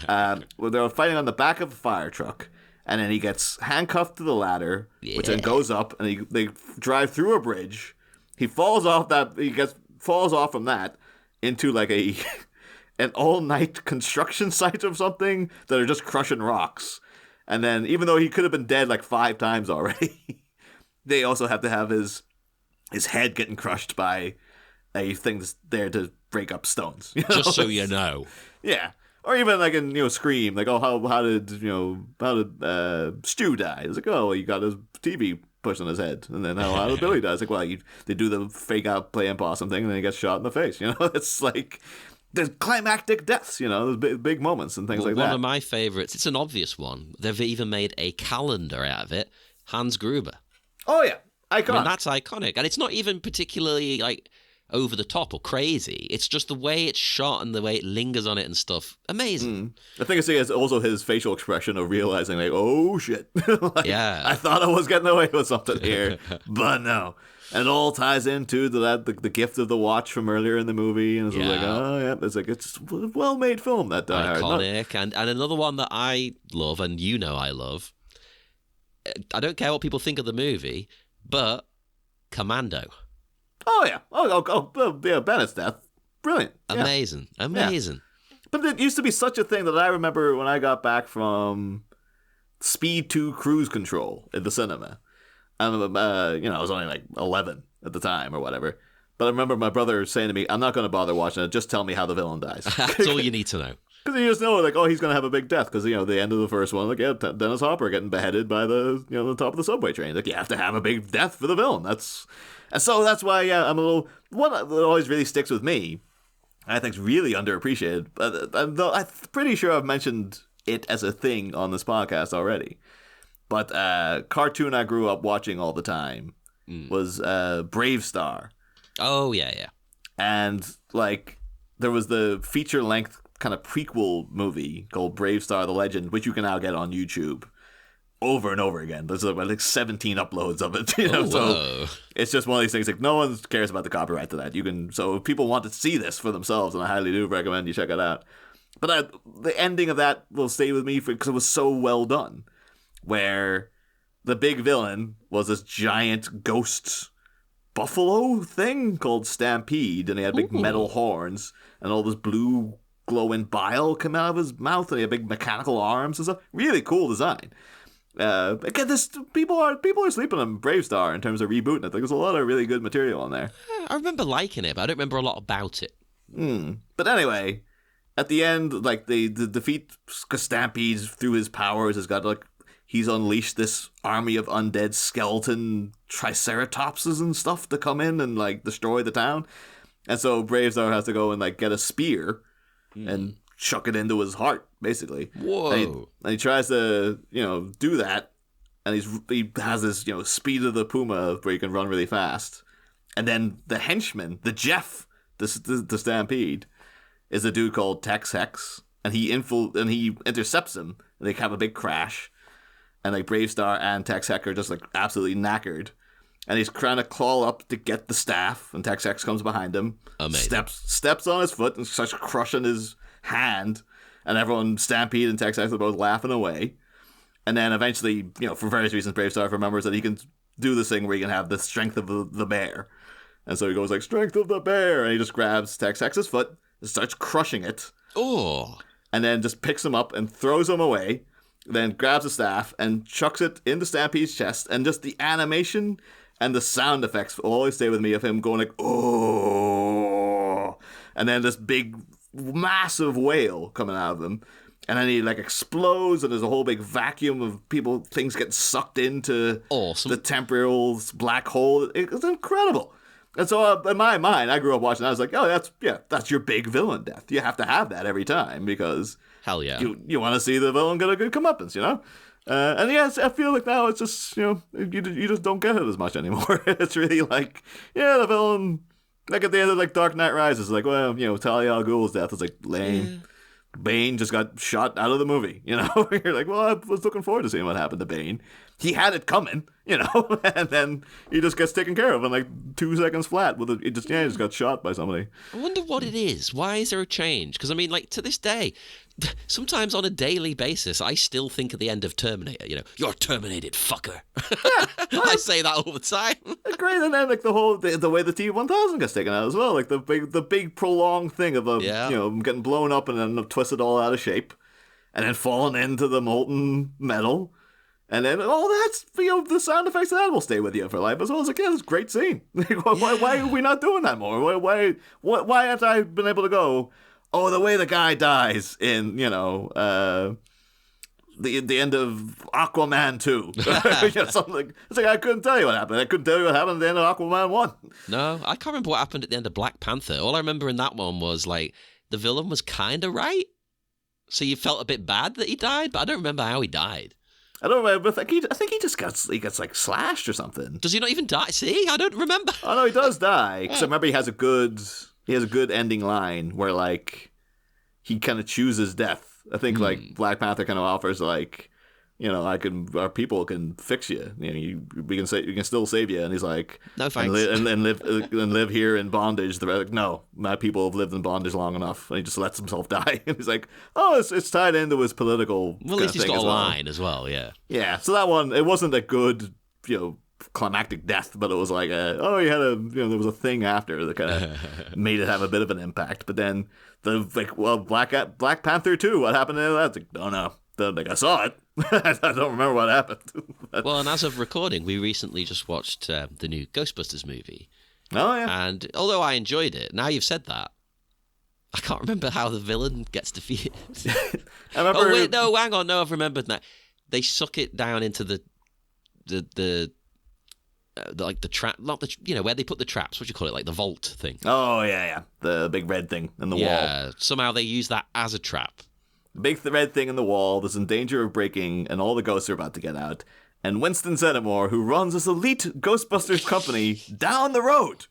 [SPEAKER 1] They're fighting on the back of a fire truck. And then he gets handcuffed to the ladder, which then goes up, and they drive through a bridge. He falls off from that into an all-night construction site or something that are just crushing rocks. And then, even though he could have been dead 5 times already, they also have to have his head getting crushed by a thing that's there to break up stones.
[SPEAKER 2] Just so you know.
[SPEAKER 1] Yeah. Or even in Scream, how did Stu die? It's he got his TV pushed on his head, and then how did Billy die? It's they do the fake out playing possum thing, and then he gets shot in the face. It's there's climactic deaths. There's big moments and things like that.
[SPEAKER 2] One of my favorites. It's an obvious one. They've even made a calendar out of it. Hans Gruber.
[SPEAKER 1] Oh yeah, iconic.
[SPEAKER 2] I mean, that's iconic, and it's not even particularly over the top or crazy. It's just the way it's shot and the way it lingers on it and stuff. Amazing.
[SPEAKER 1] I think it's also his facial expression of realizing oh shit.
[SPEAKER 2] Yeah.
[SPEAKER 1] I thought I was getting away with something here, but no. And it all ties into the gift of the watch from earlier in the movie, and it's it's a well-made film, that Die Hard.
[SPEAKER 2] Iconic. And another one that I love, and I love, I don't care what people think of the movie, but Commando.
[SPEAKER 1] Oh, yeah. Yeah, Bennett's death. Brilliant.
[SPEAKER 2] Amazing. Yeah. Amazing.
[SPEAKER 1] But it used to be such a thing that I remember when I got back from Speed 2 Cruise Control in the cinema. And, I was only like 11 at the time or whatever. But I remember my brother saying to me, I'm not going to bother watching it. Just tell me how the villain dies.
[SPEAKER 2] That's all you need to know.
[SPEAKER 1] Because you just know, like, oh, he's going to have a big death. Because, the end of the first one, like, yeah, Dennis Hopper getting beheaded by the top of the subway train. Like, you have to have a big death for the villain. And so that's why, I'm a little... One that always really sticks with me, I think is really underappreciated. But I'm pretty sure I've mentioned it as a thing on this podcast already. But cartoon I grew up watching all the time was Brave Star.
[SPEAKER 2] Oh, yeah.
[SPEAKER 1] And, like, there was the feature-length kind of prequel movie called Brave Star the Legend, which you can now get on YouTube over and over again. There's like 17 uploads of it, so it's just one of these things, like, no one cares about the copyright to that. So if people want to see this for themselves, and I highly do recommend you check it out. But the ending of that will stay with me because it was so well done, where the big villain was this giant ghost buffalo thing called Stampede, and he had big metal horns, and all this blue glowing bile come out of his mouth, and he had big mechanical arms and stuff. Really cool design. Again, people are sleeping on Brave Star in terms of rebooting it. Like, there's a lot of really good material on there.
[SPEAKER 2] I remember liking it, but I don't remember a lot about it.
[SPEAKER 1] But anyway, at the end, like, they defeat Stampede through his powers. He's unleashed this army of undead skeleton triceratopses and stuff to come in and, like, destroy the town. And so Brave Star has to go and, like, get a spear and chuck it into his heart, basically.
[SPEAKER 2] Whoa.
[SPEAKER 1] And he tries to, do that. And he has this, speed of the puma where he can run really fast. And then the henchman, the Jeff, the Stampede, is a dude called Tex Hex. And he intercepts him. And they have a big crash. And, like, Brave Star and Tex Hex are just, like, absolutely knackered. And he's trying to claw up to get the staff, and Tex Hex comes behind him.
[SPEAKER 2] Amazing.
[SPEAKER 1] Steps on his foot and starts crushing his hand. And everyone, Stampede and Tex Hex, are both laughing away. And then eventually, for various reasons, Brave Star remembers that he can do this thing where he can have the strength of the bear. And so he goes, like, strength of the bear. And he just grabs Tex Hex's foot and starts crushing it.
[SPEAKER 2] Oh.
[SPEAKER 1] And then just picks him up and throws him away. Then grabs a staff and chucks it into Stampede's chest, and just the animation and the sound effects will always stay with me of him going like, oh, and then this big, massive wail coming out of him, and then he, like, explodes, and there's a whole big vacuum of things get sucked into the temporal black hole. It's incredible. And so in my mind, I grew up watching that. I was like, oh, that's your big villain death. You have to have that every time because
[SPEAKER 2] hell yeah,
[SPEAKER 1] you want to see the villain get a good comeuppance, And yes, I feel like now it's just, you just don't get it as much anymore. It's really like, the villain, like at the end of, like, Dark Knight Rises, like, well, Talia al Ghul's death is, like, lame. Yeah. Bane just got shot out of the movie, You're like, well, I was looking forward to seeing what happened to Bane. He had it coming, and then he just gets taken care of in, like, 2 seconds flat. He just got shot by somebody.
[SPEAKER 2] I wonder what it is. Why is there a change? Because, I mean, like, to this day, sometimes on a daily basis, I still think of the end of Terminator, you're terminated, fucker. Yeah, I say that all the time.
[SPEAKER 1] Great, and then, like, the way the T-1000 gets taken out as well, like, the big prolonged thing of getting blown up and then twisted all out of shape, and then falling into the molten metal. And then all that's, the sound effects of that will stay with you for life as well. As like, it's a great scene. Why are we not doing that more? Why haven't I been able to go, oh, the way the guy dies in, the end of Aquaman 2. Something like, it's like, I couldn't tell you what happened. I couldn't tell you what happened at the end of Aquaman 1.
[SPEAKER 2] No, I can't remember what happened at the end of Black Panther. All I remember in that one was, like, the villain was kind of right. So you felt a bit bad that he died, but I don't remember how he died.
[SPEAKER 1] I don't remember, but I think he just gets like slashed or something.
[SPEAKER 2] Does he not even die? See, I don't remember.
[SPEAKER 1] Oh no, he does die. Because I remember he has a good ending line where, like, he kind of chooses death. I think like Black Panther kind of offers, like, our people can fix you. We can still save you. And he's like,
[SPEAKER 2] no thanks.
[SPEAKER 1] And live here in bondage. They're like, no, my people have lived in bondage long enough. And he just lets himself die. And he's like, oh, it's tied into his political.
[SPEAKER 2] Well, at least he's got a line as well. Yeah.
[SPEAKER 1] Yeah. So that one, it wasn't a good, climactic death, but it was like there was a thing after that kind of made it have a bit of an impact. But then Black Panther 2, what happened to that? It's like, oh no. Like, I saw it. I don't remember what happened.
[SPEAKER 2] Well, and as of recording, we recently just watched the new Ghostbusters movie.
[SPEAKER 1] Oh, yeah.
[SPEAKER 2] And although I enjoyed it, now you've said that, I can't remember how the villain gets defeated.
[SPEAKER 1] I remember...
[SPEAKER 2] Oh, wait, no, hang on. No, I've remembered now. They suck it down into the like the trap, not the, where they put the traps. What do you call it? Like the vault thing.
[SPEAKER 1] Oh, yeah. The big red thing in the wall.
[SPEAKER 2] Yeah, somehow they use that as a trap.
[SPEAKER 1] Big red thing in the wall that's in danger of breaking, and all the ghosts are about to get out. And Winston Zeddemore, who runs this elite Ghostbusters company down the road,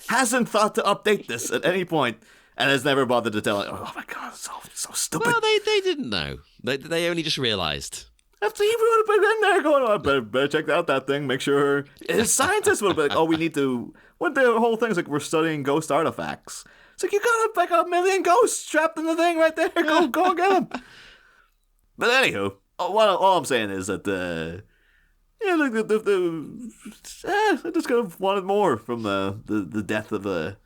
[SPEAKER 1] hasn't thought to update this at any point, and has never bothered to tell it. Oh my god, it's so stupid.
[SPEAKER 2] Well, they didn't know. They only just realised.
[SPEAKER 1] After he would have been in there going, oh, better check out that thing, make sure. His scientists would have been like, oh, we need to. What the whole thing's like, we're studying ghost artifacts. It's like, you got like 1 million ghosts trapped in the thing right there. Go get them. But anywho, all I'm saying is that I just kind of wanted more from the death of the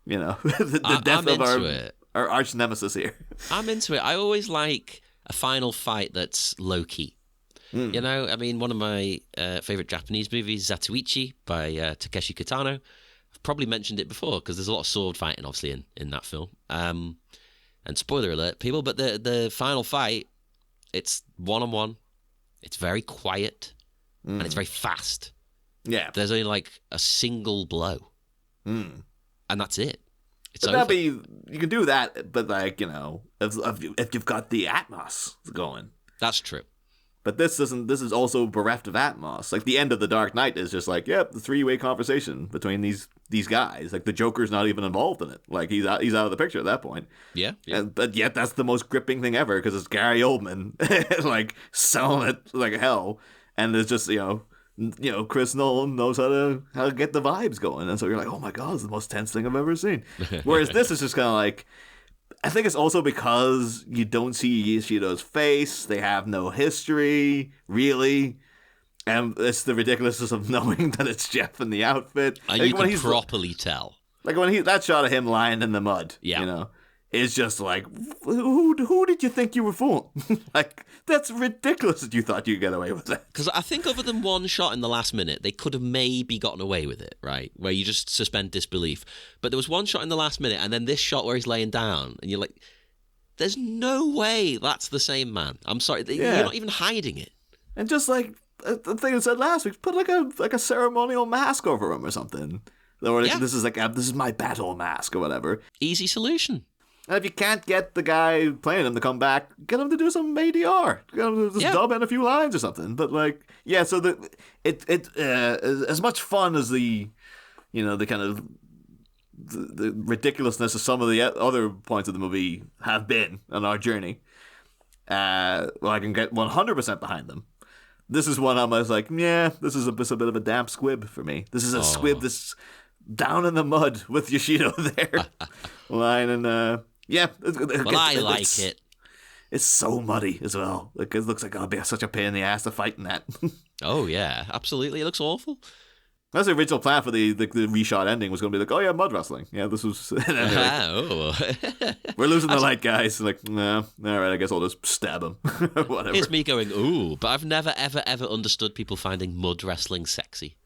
[SPEAKER 1] death of our arch nemesis here.
[SPEAKER 2] I'm into it. I always like a final fight that's low key. I mean, one of my favorite Japanese movies, Zatoichi by Takeshi Kitano. I've probably mentioned it before because there's a lot of sword fighting, obviously, in that film. And spoiler alert, people, but the final fight, it's one-on-one. It's very quiet. And it's very fast. Yeah. There's only like a single blow. And that's it. It's over.
[SPEAKER 1] You can do that, but like, if you've got the Atmos going.
[SPEAKER 2] That's true.
[SPEAKER 1] But this is also bereft of Atmos. Like the end of The Dark Knight is just like, the 3-way conversation between these guys. Like the Joker's not even involved in it. Like he's out of the picture at that point.
[SPEAKER 2] Yeah.
[SPEAKER 1] But yet that's the most gripping thing ever because it's Gary Oldman like selling it like hell. And there's just, Chris Nolan knows how to get the vibes going. And so you're like, oh my God, it's the most tense thing I've ever seen. Whereas this is just kind of like, I think it's also because you don't see Yashito's face. They have no history, really. And it's the ridiculousness of knowing that it's Jeff in the outfit.
[SPEAKER 2] And you can properly tell.
[SPEAKER 1] Like when that shot of him lying in the mud, is just like, who did you think you were fooling? Like, that's ridiculous that you thought you'd get away with that.
[SPEAKER 2] Because I think other than one shot in the last minute, they could have maybe gotten away with it, right? Where you just suspend disbelief. But there was one shot in the last minute, and then this shot where he's laying down, and you're like, there's no way that's the same man. I'm sorry, you're not even hiding it.
[SPEAKER 1] And just like the thing I said last week, put like a ceremonial mask over him or something. Or this is my battle mask or whatever.
[SPEAKER 2] Easy solution.
[SPEAKER 1] And if you can't get the guy playing him to come back, get him to do some ADR. Get him to just dub in a few lines or something. But so as much fun as the kind of the ridiculousness of some of the other points of the movie have been on our journey. I can get 100% behind them. This is one I'm like, this is a bit of a damp squib for me. This is a squib that's down in the mud with Yashito there, lying in.
[SPEAKER 2] I like it.
[SPEAKER 1] It's so muddy as well. Like, it looks like it'll be such a pain in the ass to fight in that.
[SPEAKER 2] Oh yeah, absolutely. It looks awful.
[SPEAKER 1] That's the original plan for the reshot ending was going to be like, mud wrestling. Yeah, this was. We're losing the light, guys. Like, no, all right, I guess I'll just stab him. Whatever.
[SPEAKER 2] It's me going, ooh, but I've never, ever, ever understood people finding mud wrestling sexy.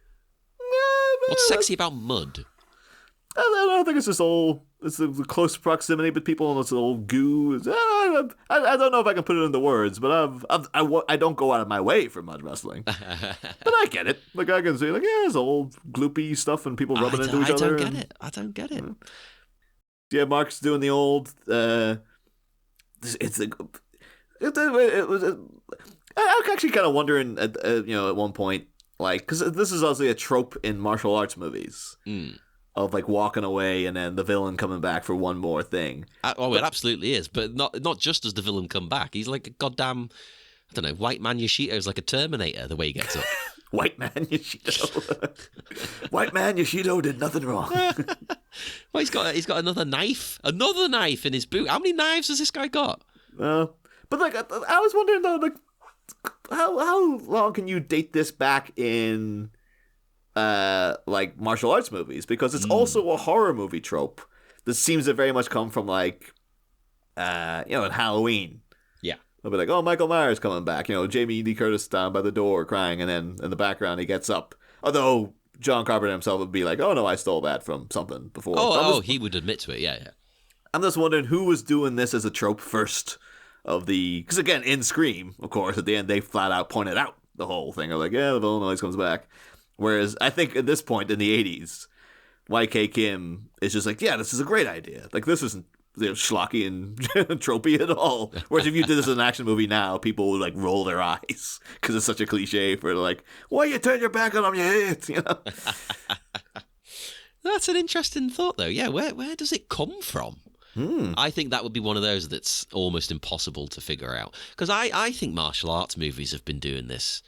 [SPEAKER 2] What's sexy about mud?
[SPEAKER 1] I don't think it's just it's the close proximity with people and it's all goo. I don't know if I can put it into words, but I don't go out of my way for mud wrestling. But I get it. Like, I can see, like, it's old gloopy stuff and people rubbing into each other.
[SPEAKER 2] I don't get it.
[SPEAKER 1] Yeah, Mark's doing the old. I'm actually kind of wondering at one point, like, because this is obviously a trope in martial arts movies. Of like walking away and then the villain coming back for one more thing.
[SPEAKER 2] It absolutely is, but not just as the villain come back. He's like a goddamn, I don't know, white man Yashito's like a Terminator the way he gets up.
[SPEAKER 1] White man Yashito. White man Yashito did nothing wrong.
[SPEAKER 2] Well, he's got another knife in his boot. How many knives has this guy got?
[SPEAKER 1] But like I was wondering though, like how long can you date this back in? Like martial arts movies, because it's also a horror movie trope that seems to very much come from like in Halloween.
[SPEAKER 2] Yeah.
[SPEAKER 1] They'll be like, oh, Michael Myers coming back. Jamie Lee Curtis down by the door crying, and then in the background he gets up. Although John Carpenter himself would be like, oh, no, I stole that from something before.
[SPEAKER 2] He would admit to it, yeah.
[SPEAKER 1] I'm just wondering who was doing this as a trope first because again, in Scream, of course, at the end, they flat out pointed out the whole thing. They're like, yeah, the villain always comes back. Whereas I think at this point in the 80s, YK Kim is just like, yeah, this is a great idea. Like, this isn't schlocky and tropey at all. Whereas if you did this as an action movie now, people would like roll their eyes because it's such a cliche for like, why you turn your back on them, you idiot?
[SPEAKER 2] That's an interesting thought, though. Yeah, where does it come from? I think that would be one of those that's almost impossible to figure out. Because I think martial arts movies have been doing this.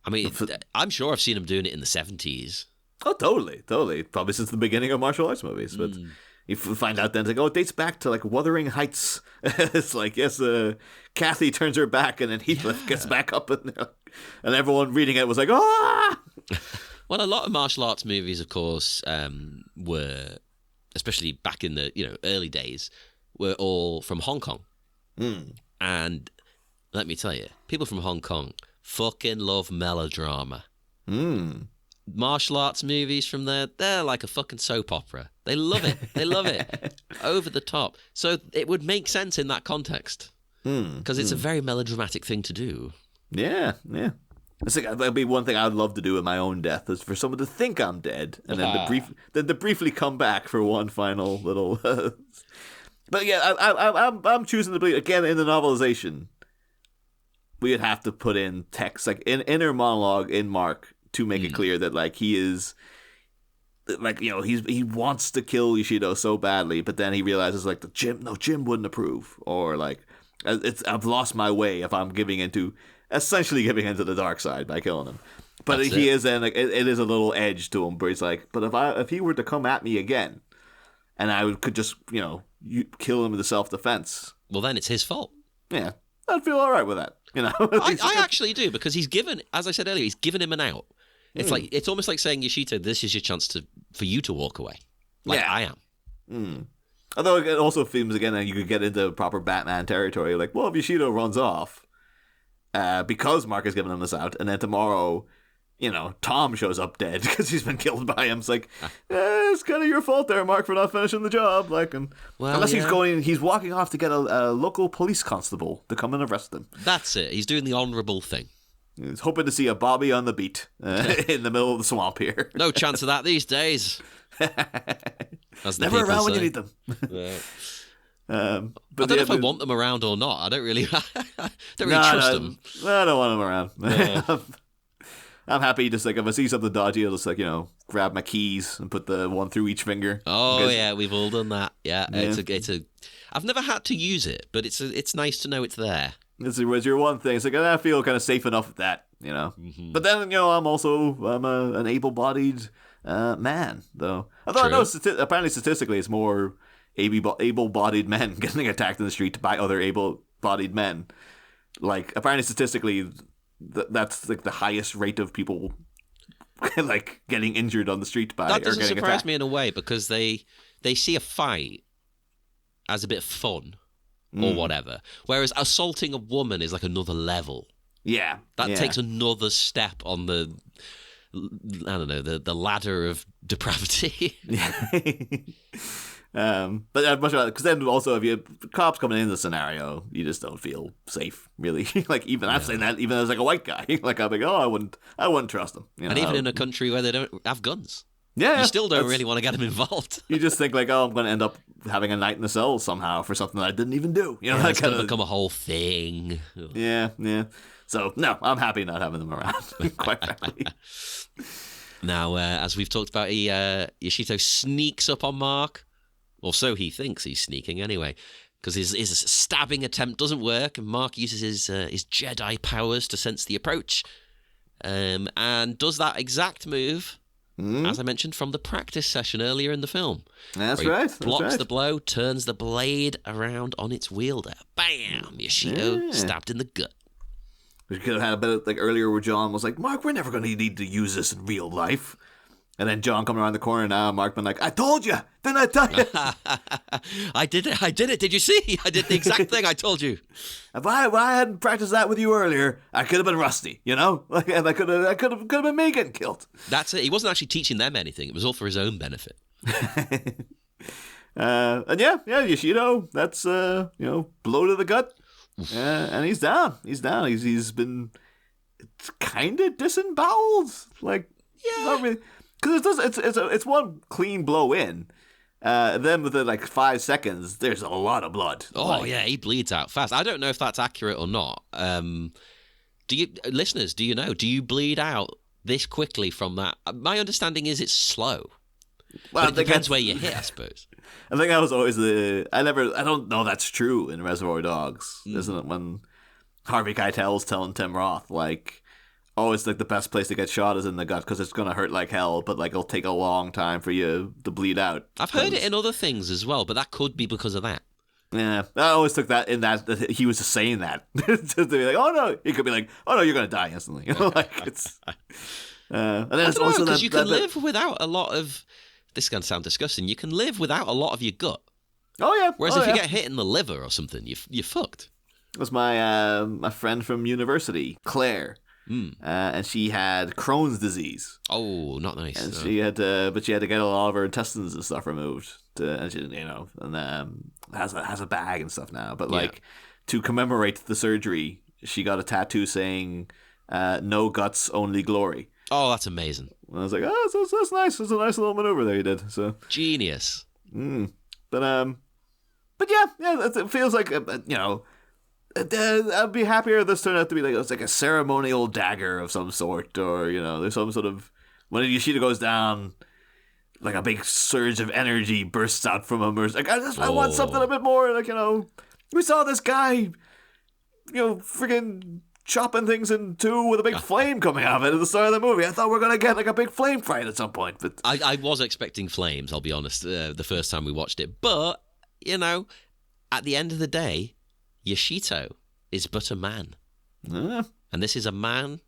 [SPEAKER 2] I mean, I'm sure I've seen them doing it in the 70s.
[SPEAKER 1] Oh, totally. Probably since the beginning of martial arts movies. But you find out then, it's like, it dates back to like Wuthering Heights. It's like, yes, Kathy turns her back and then Heathcliff gets back up and everyone reading it was like, ah!
[SPEAKER 2] Well, a lot of martial arts movies, of course, were, especially back in the early days, were all from Hong Kong. And let me tell you, people from Hong Kong fucking love melodrama. Martial arts movies from there, they're like a fucking soap opera. They love it. They love it. Over the top. So it would make sense in that context. Because it's a very melodramatic thing to do.
[SPEAKER 1] Yeah. I think that'd be one thing I'd love to do in my own death, is for someone to think I'm dead and then to briefly come back for one final little. But yeah, I'm choosing to believe again in the novelization. We would have to put in text, like in inner monologue in Mark, to make it clear that like he is, like he wants to kill Yashito so badly, but then he realizes like Jim wouldn't approve, or like I've lost my way if I'm essentially giving into the dark side by killing him. But
[SPEAKER 2] That's
[SPEAKER 1] he
[SPEAKER 2] it.
[SPEAKER 1] is then like it is a little edge to him where he's like, but if he were to come at me again, and I could just kill him in the self-defense,
[SPEAKER 2] Well, then it's his fault.
[SPEAKER 1] yeah, I'd feel all right with that.
[SPEAKER 2] I actually do, because he's given, as I said earlier, he's given him an out. It's like it's almost like saying, Yashito, this is your chance for you to walk away. Like I am.
[SPEAKER 1] Although it also seems again that you could get into proper Batman territory. Like, well, if Yashito runs off, because Mark has given him this out, and then tomorrow, Tom shows up dead because he's been killed by him. It's like, it's kind of your fault there, Mark, for not finishing the job. Like, unless he's walking off to get a local police constable to come and arrest him.
[SPEAKER 2] That's it. He's doing the honourable thing.
[SPEAKER 1] He's hoping to see a Bobby on the beat in the middle of the swamp here.
[SPEAKER 2] No chance of that these days.
[SPEAKER 1] Never around when you need them.
[SPEAKER 2] Yeah.
[SPEAKER 1] But
[SPEAKER 2] I don't know if I want them around or not. I don't really trust them.
[SPEAKER 1] I don't want them around. Yeah. I'm happy just like if I see something dodgy, I'll just like grab my keys and put the one through each finger.
[SPEAKER 2] Oh yeah, we've all done that. Yeah. It's a. I've never had to use it, but it's nice to know it's there.
[SPEAKER 1] This was your one thing. It's like I feel kind of safe enough with that,
[SPEAKER 2] Mm-hmm.
[SPEAKER 1] But then I'm an able-bodied man, though. Although I know apparently statistically it's more able-bodied men getting attacked in the street by other able-bodied men. Like apparently statistically, that's like the highest rate of people like getting injured on the street by.
[SPEAKER 2] That doesn't surprise
[SPEAKER 1] attacked.
[SPEAKER 2] me in a way, because they see a fight as a bit of fun. Or whatever. Whereas assaulting a woman is like another level.
[SPEAKER 1] Yeah.
[SPEAKER 2] That takes another step on the ladder of depravity.
[SPEAKER 1] But I'd much rather, because then also if you cops coming in the scenario, you just don't feel safe, really. Like even I'm saying that even as like a white guy, like I'm like, I wouldn't trust them.
[SPEAKER 2] And even in a country where they don't have guns.
[SPEAKER 1] Yeah,
[SPEAKER 2] you still don't really want to get them involved.
[SPEAKER 1] You just think like, I'm going to end up having a night in the cell somehow for something that I didn't even do.
[SPEAKER 2] It's going to become a whole thing.
[SPEAKER 1] Yeah. So no, I'm happy not having them around. Quite frankly.
[SPEAKER 2] Now, as we've talked about, Yashito sneaks up on Mark, or so he thinks he's sneaking anyway, because his stabbing attempt doesn't work, and Mark uses his Jedi powers to sense the approach, and does that exact move. As I mentioned, from the practice session earlier in the film.
[SPEAKER 1] That's right.
[SPEAKER 2] Blocks the blow, turns the blade around on its wielder. Bam! Yashito stabbed in the gut.
[SPEAKER 1] We could have had a bit like earlier where John was like, Mark, we're never going to need to use this in real life. And then John coming around the corner now, Mark been like, I told you! Didn't I tell you?
[SPEAKER 2] I did it. Did you see? I did the exact thing I told you.
[SPEAKER 1] If I hadn't practiced that with you earlier, I could have been rusty, you know? Like, and I could have been me getting killed.
[SPEAKER 2] That's it. He wasn't actually teaching them anything. It was all for his own benefit.
[SPEAKER 1] And Yashito, that's, blow to the gut. And he's down. He's been kind of disemboweled. Like, not really. Because it's one clean blow in. Then within like 5 seconds, there's a lot of blood.
[SPEAKER 2] Oh, yeah, he bleeds out fast. I don't know if that's accurate or not. Listeners, do you know? Do you bleed out this quickly from that? My understanding is it's slow. Well, but it depends where you hit, I suppose.
[SPEAKER 1] I think that was always I don't know that's true in Reservoir Dogs, isn't it? When Harvey Keitel's telling Tim Roth, like, oh, it's like the best place to get shot is in the gut because it's going to hurt like hell, but like it'll take a long time for you to bleed out.
[SPEAKER 2] I've heard it in other things as well, but that could be because of that.
[SPEAKER 1] Yeah, I always took that in that he was just saying that. To be like, oh no, he could be like, oh no, you're going to die instantly. You know, like it's. And then
[SPEAKER 2] I
[SPEAKER 1] it's
[SPEAKER 2] don't know,
[SPEAKER 1] also
[SPEAKER 2] because you can live without a lot of. This is going to sound disgusting. You can live without a lot of your gut.
[SPEAKER 1] Oh yeah.
[SPEAKER 2] Whereas if you get hit in the liver or something, you're fucked.
[SPEAKER 1] It was my my friend from university, Claire, and she had Crohn's disease.
[SPEAKER 2] Oh, not nice.
[SPEAKER 1] And she had to get a lot of her intestines and stuff removed. And she, has a bag and stuff now. But like to commemorate the surgery, she got a tattoo saying, "No guts, only glory."
[SPEAKER 2] Oh, that's amazing.
[SPEAKER 1] And I was like, oh, that's nice. It's a nice little maneuver there you did. So
[SPEAKER 2] genius.
[SPEAKER 1] But yeah, it feels like I'd be happier if this turned out to be like it's like a ceremonial dagger of some sort, or there's some sort of when Yashito goes down, like a big surge of energy bursts out from him. Or it's like I want something a bit more like we saw this guy, freaking chopping things in two with a big flame coming out of it at the start of the movie. I thought we were going to get like a big flame fight at some point. But
[SPEAKER 2] I was expecting flames, I'll be honest, the first time we watched it. But, at the end of the day, Yashito is but a man. And this is a man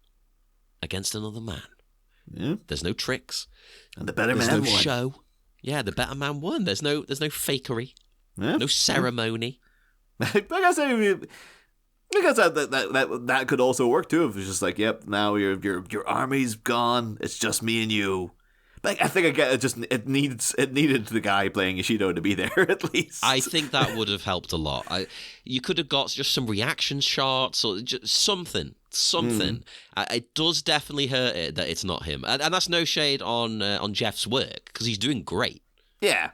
[SPEAKER 2] against another man.
[SPEAKER 1] Yeah.
[SPEAKER 2] There's no tricks.
[SPEAKER 1] And the better
[SPEAKER 2] man
[SPEAKER 1] won.
[SPEAKER 2] There's no show. Yeah, the better man won. There's no fakery.
[SPEAKER 1] Yeah.
[SPEAKER 2] No ceremony.
[SPEAKER 1] Like I say, because that could also work too. If it's just like, yep, now your army's gone. It's just me and you. Like I think it needed the guy playing Yashito to be there at least.
[SPEAKER 2] I think that would have helped a lot. You could have got just some reaction shots or just something. It does definitely hurt it that it's not him, and that's no shade on Jeff's work because he's doing great.
[SPEAKER 1] Yeah.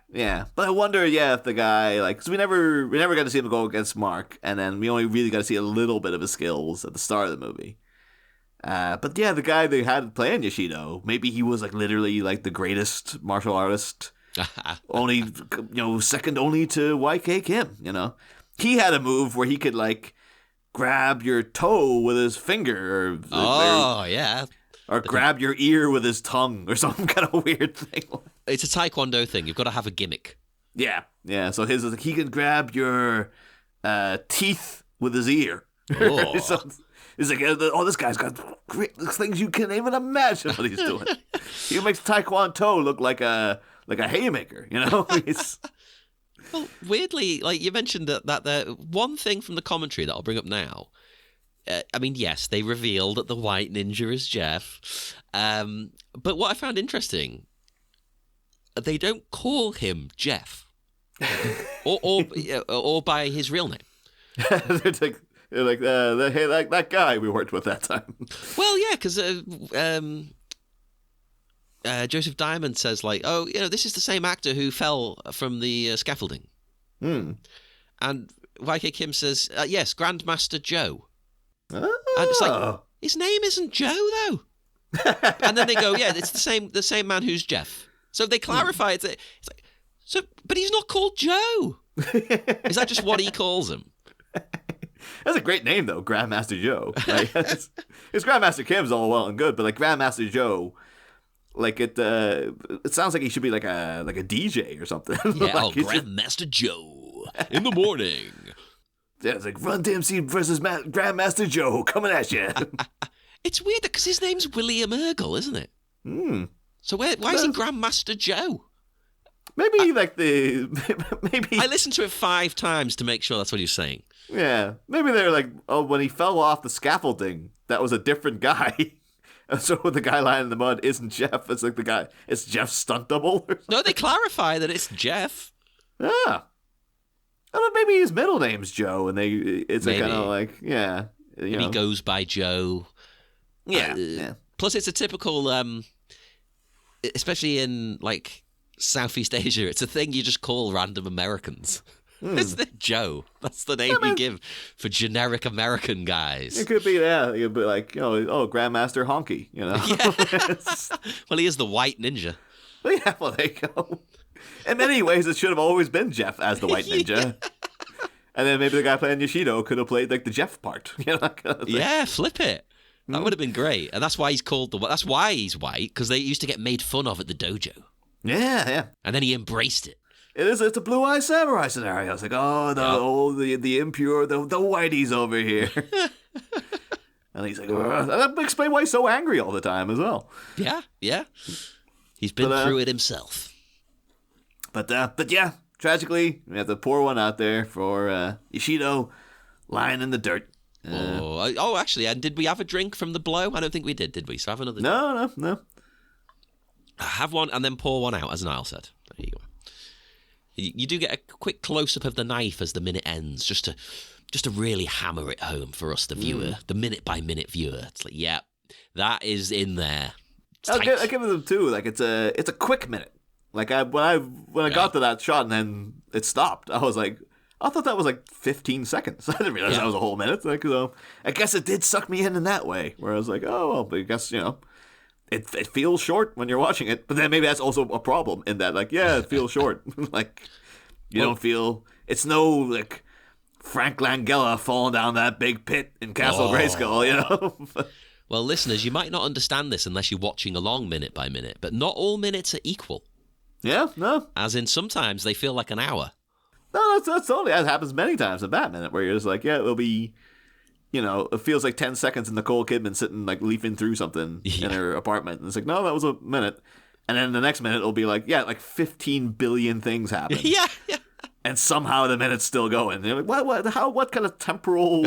[SPEAKER 1] But I wonder, if the guy, like, because we never got to see him go against Mark, and then we only really got to see a little bit of his skills at the start of the movie. But yeah, the guy they had playing Yashito, maybe he was like literally like the greatest martial artist, only second only to YK Kim. He had a move where he could like grab your toe with his finger, or grab your ear with his tongue, or some kind of weird thing.
[SPEAKER 2] It's a Taekwondo thing. You've got to have a gimmick.
[SPEAKER 1] Yeah. So his is like he can grab your teeth with his ear.
[SPEAKER 2] Oh.
[SPEAKER 1] So it's like, this guy's got great things you can't even imagine what he's doing. He makes Taekwondo look like a haymaker.
[SPEAKER 2] Well, weirdly, like you mentioned that the one thing from the commentary that I'll bring up now. Yes, they reveal that the white ninja is Jeff. But what I found interesting, they don't call him Jeff, or by his real name.
[SPEAKER 1] They're like, hey, that guy we worked with that time.
[SPEAKER 2] Well, yeah, because Joseph Diamond says like, oh, this is the same actor who fell from the scaffolding. And YK Kim says, yes, Grandmaster Joe. Oh. And it's like, his name isn't Joe though. And then they go, yeah, it's the same man who's Jeff. So they clarify it's like, but he's not called Joe. Is that just what he calls him?
[SPEAKER 1] That's a great name though, Grandmaster Joe. Like, it's Grandmaster Kim's all well and good, but like Grandmaster Joe, like it sounds like he should be like a DJ or something.
[SPEAKER 2] Yeah,
[SPEAKER 1] like
[SPEAKER 2] Grandmaster Joe in the morning.
[SPEAKER 1] Yeah, it's like Run DMC versus Grandmaster Joe coming at you.
[SPEAKER 2] It's weird because his name's William Ergel, isn't it? So why is he Grandmaster Joe?
[SPEAKER 1] Maybe maybe
[SPEAKER 2] I listened to it 5 times to make sure that's what he was saying.
[SPEAKER 1] Yeah, maybe they're like, oh, when he fell off the scaffolding, that was a different guy. And so the guy lying in the mud isn't Jeff. It's like it's Jeff's stunt double.
[SPEAKER 2] No, they clarify that it's Jeff.
[SPEAKER 1] Yeah. I don't know, maybe his middle name's Joe, and it's kind of like, yeah.
[SPEAKER 2] And he goes by Joe.
[SPEAKER 1] Yeah.
[SPEAKER 2] Plus, it's a typical, especially in like Southeast Asia, it's a thing you just call random Americans. Isn't it Joe? That's the name you give for generic American guys.
[SPEAKER 1] It could be, yeah. It could be like, Grandmaster Honky,
[SPEAKER 2] Yeah. Well, he is the white ninja.
[SPEAKER 1] Yeah, well, there you go. In many ways, it should have always been Jeff as the white ninja. Yeah. And then maybe the guy playing Yashito could have played like the Jeff part. That kind of thing.
[SPEAKER 2] Yeah, flip it. That would have been great. And that's why he's called that's why he's white, because they used to get made fun of at the dojo.
[SPEAKER 1] Yeah. And
[SPEAKER 2] then he embraced it.
[SPEAKER 1] It's a Blue-Eye Samurai scenario. It's like, the impure, the whiteies over here. And he's like, that explains why he's so angry all the time as well.
[SPEAKER 2] Yeah. He's been through it himself.
[SPEAKER 1] But yeah, tragically, we have to pour one out there for Yashito lying in the dirt.
[SPEAKER 2] Actually, and did we have a drink from the blow? I don't think we did we? So have another
[SPEAKER 1] drink. No.
[SPEAKER 2] Have one and then pour one out, as Niall said. There you go. You do get a quick close-up of the knife as the minute ends, just to really hammer it home for us, the viewer, the minute-by-minute viewer. It's like, yeah, that is in there.
[SPEAKER 1] I give them too. Like it's a quick minute. Like when I got to that shot and then it stopped, I was like, I thought that was like 15 seconds. I didn't realize that was a whole minute. Like, I guess it did suck me in that way, where I was like, oh well, but I guess It feels short when you're watching it, but then maybe that's also a problem in that, like, yeah, it feels short. Like, you don't feel... It's no, like, Frank Langella falling down that big pit in Castle Grayskull,
[SPEAKER 2] Well, listeners, you might not understand this unless you're watching along minute by minute, but not all minutes are equal.
[SPEAKER 1] Yeah, no.
[SPEAKER 2] As in, sometimes they feel like an hour.
[SPEAKER 1] No, that's totally... That happens many times in that minute, where you're just like, yeah, it'll be... it feels like 10 seconds and Nicole Kidman sitting, like, leafing through something in her apartment. And it's like, no, that was a minute. And then the next minute it'll be like, yeah, like 15 billion things happen.
[SPEAKER 2] Yeah.
[SPEAKER 1] And somehow the minute's still going. And you're like, what kind of temporal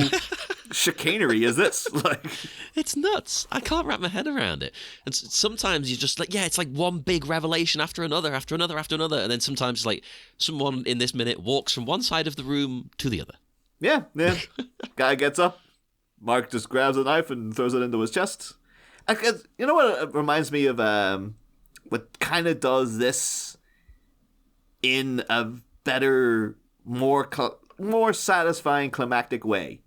[SPEAKER 1] chicanery is this? Like,
[SPEAKER 2] it's nuts. I can't wrap my head around it. And sometimes you're just like, yeah, it's like one big revelation after another. And then sometimes, like, someone in this minute walks from one side of the room to the other.
[SPEAKER 1] Yeah. Guy gets up. Mark just grabs a knife and throws it into his chest. You know what it reminds me of? What kind of does this in a better, more satisfying, climactic way.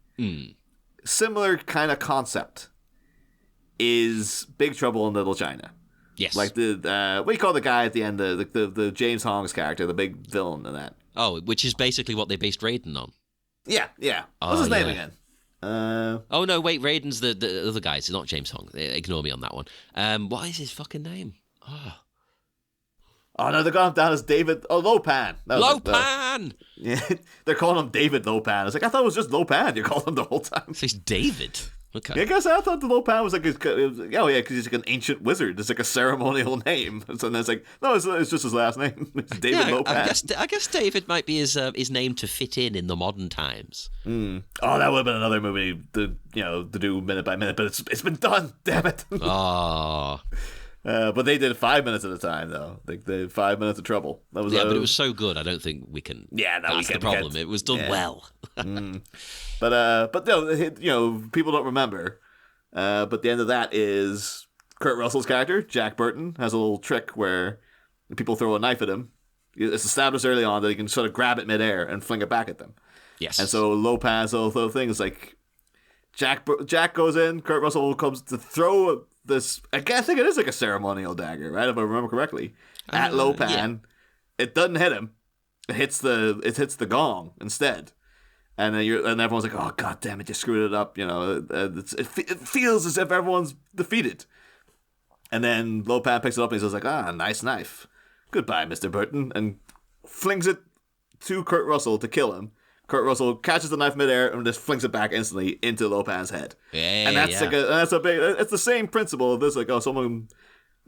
[SPEAKER 1] Similar kind of concept is Big Trouble in Little China.
[SPEAKER 2] Yes.
[SPEAKER 1] Like what do you call the guy at the end, the James Hong's character, the big villain in that?
[SPEAKER 2] Oh, which is basically what they based Raiden on.
[SPEAKER 1] Yeah. What's his name again?
[SPEAKER 2] Oh, no, wait, Raiden's the other guy. It's not James Hong. Ignore me on that one. What is his fucking name?
[SPEAKER 1] Oh, no, they got him down as David... Oh, Lopan.
[SPEAKER 2] Lopan!
[SPEAKER 1] Yeah, they're calling him David Lopan. It's like, I thought it was just Lopan. You called him the whole time.
[SPEAKER 2] So it's David? Okay.
[SPEAKER 1] Yeah, I guess I thought the Lopan was like... because he's like an ancient wizard. It's like a ceremonial name. So then it's like, no, it's just his last name. It's David Lopan.
[SPEAKER 2] I guess David might be his name to fit in the modern times.
[SPEAKER 1] Oh, that would have been another movie to do minute by minute, but it's been done. Damn it.
[SPEAKER 2] Oh.
[SPEAKER 1] But they did 5 minutes at a time, though. Like they 5 minutes of trouble. That was
[SPEAKER 2] but it was so good. I don't think we can.
[SPEAKER 1] Yeah, no,
[SPEAKER 2] that's the problem. It was done well.
[SPEAKER 1] But no, people don't remember. But the end of that is Kurt Russell's character, Jack Burton, has a little trick where people throw a knife at him. It's established early on that he can sort of grab it midair and fling it back at them.
[SPEAKER 2] Yes.
[SPEAKER 1] And so Lopez, the whole thing is like Jack goes in, Kurt Russell comes to throw this, I think it is like a ceremonial dagger, right? If I remember correctly. At Lopan. Yeah. It doesn't hit him. It hits the gong instead. And then everyone's like, oh, God damn it, you screwed it up. It feels as if everyone's defeated. And then Lopan picks it up and he's like, nice knife. Goodbye, Mr. Burton. And flings it to Kurt Russell to kill him. Kurt Russell catches the knife midair and just flings it back instantly into Lopan's head.
[SPEAKER 2] Yeah,
[SPEAKER 1] and that's it's the same principle of this, like, someone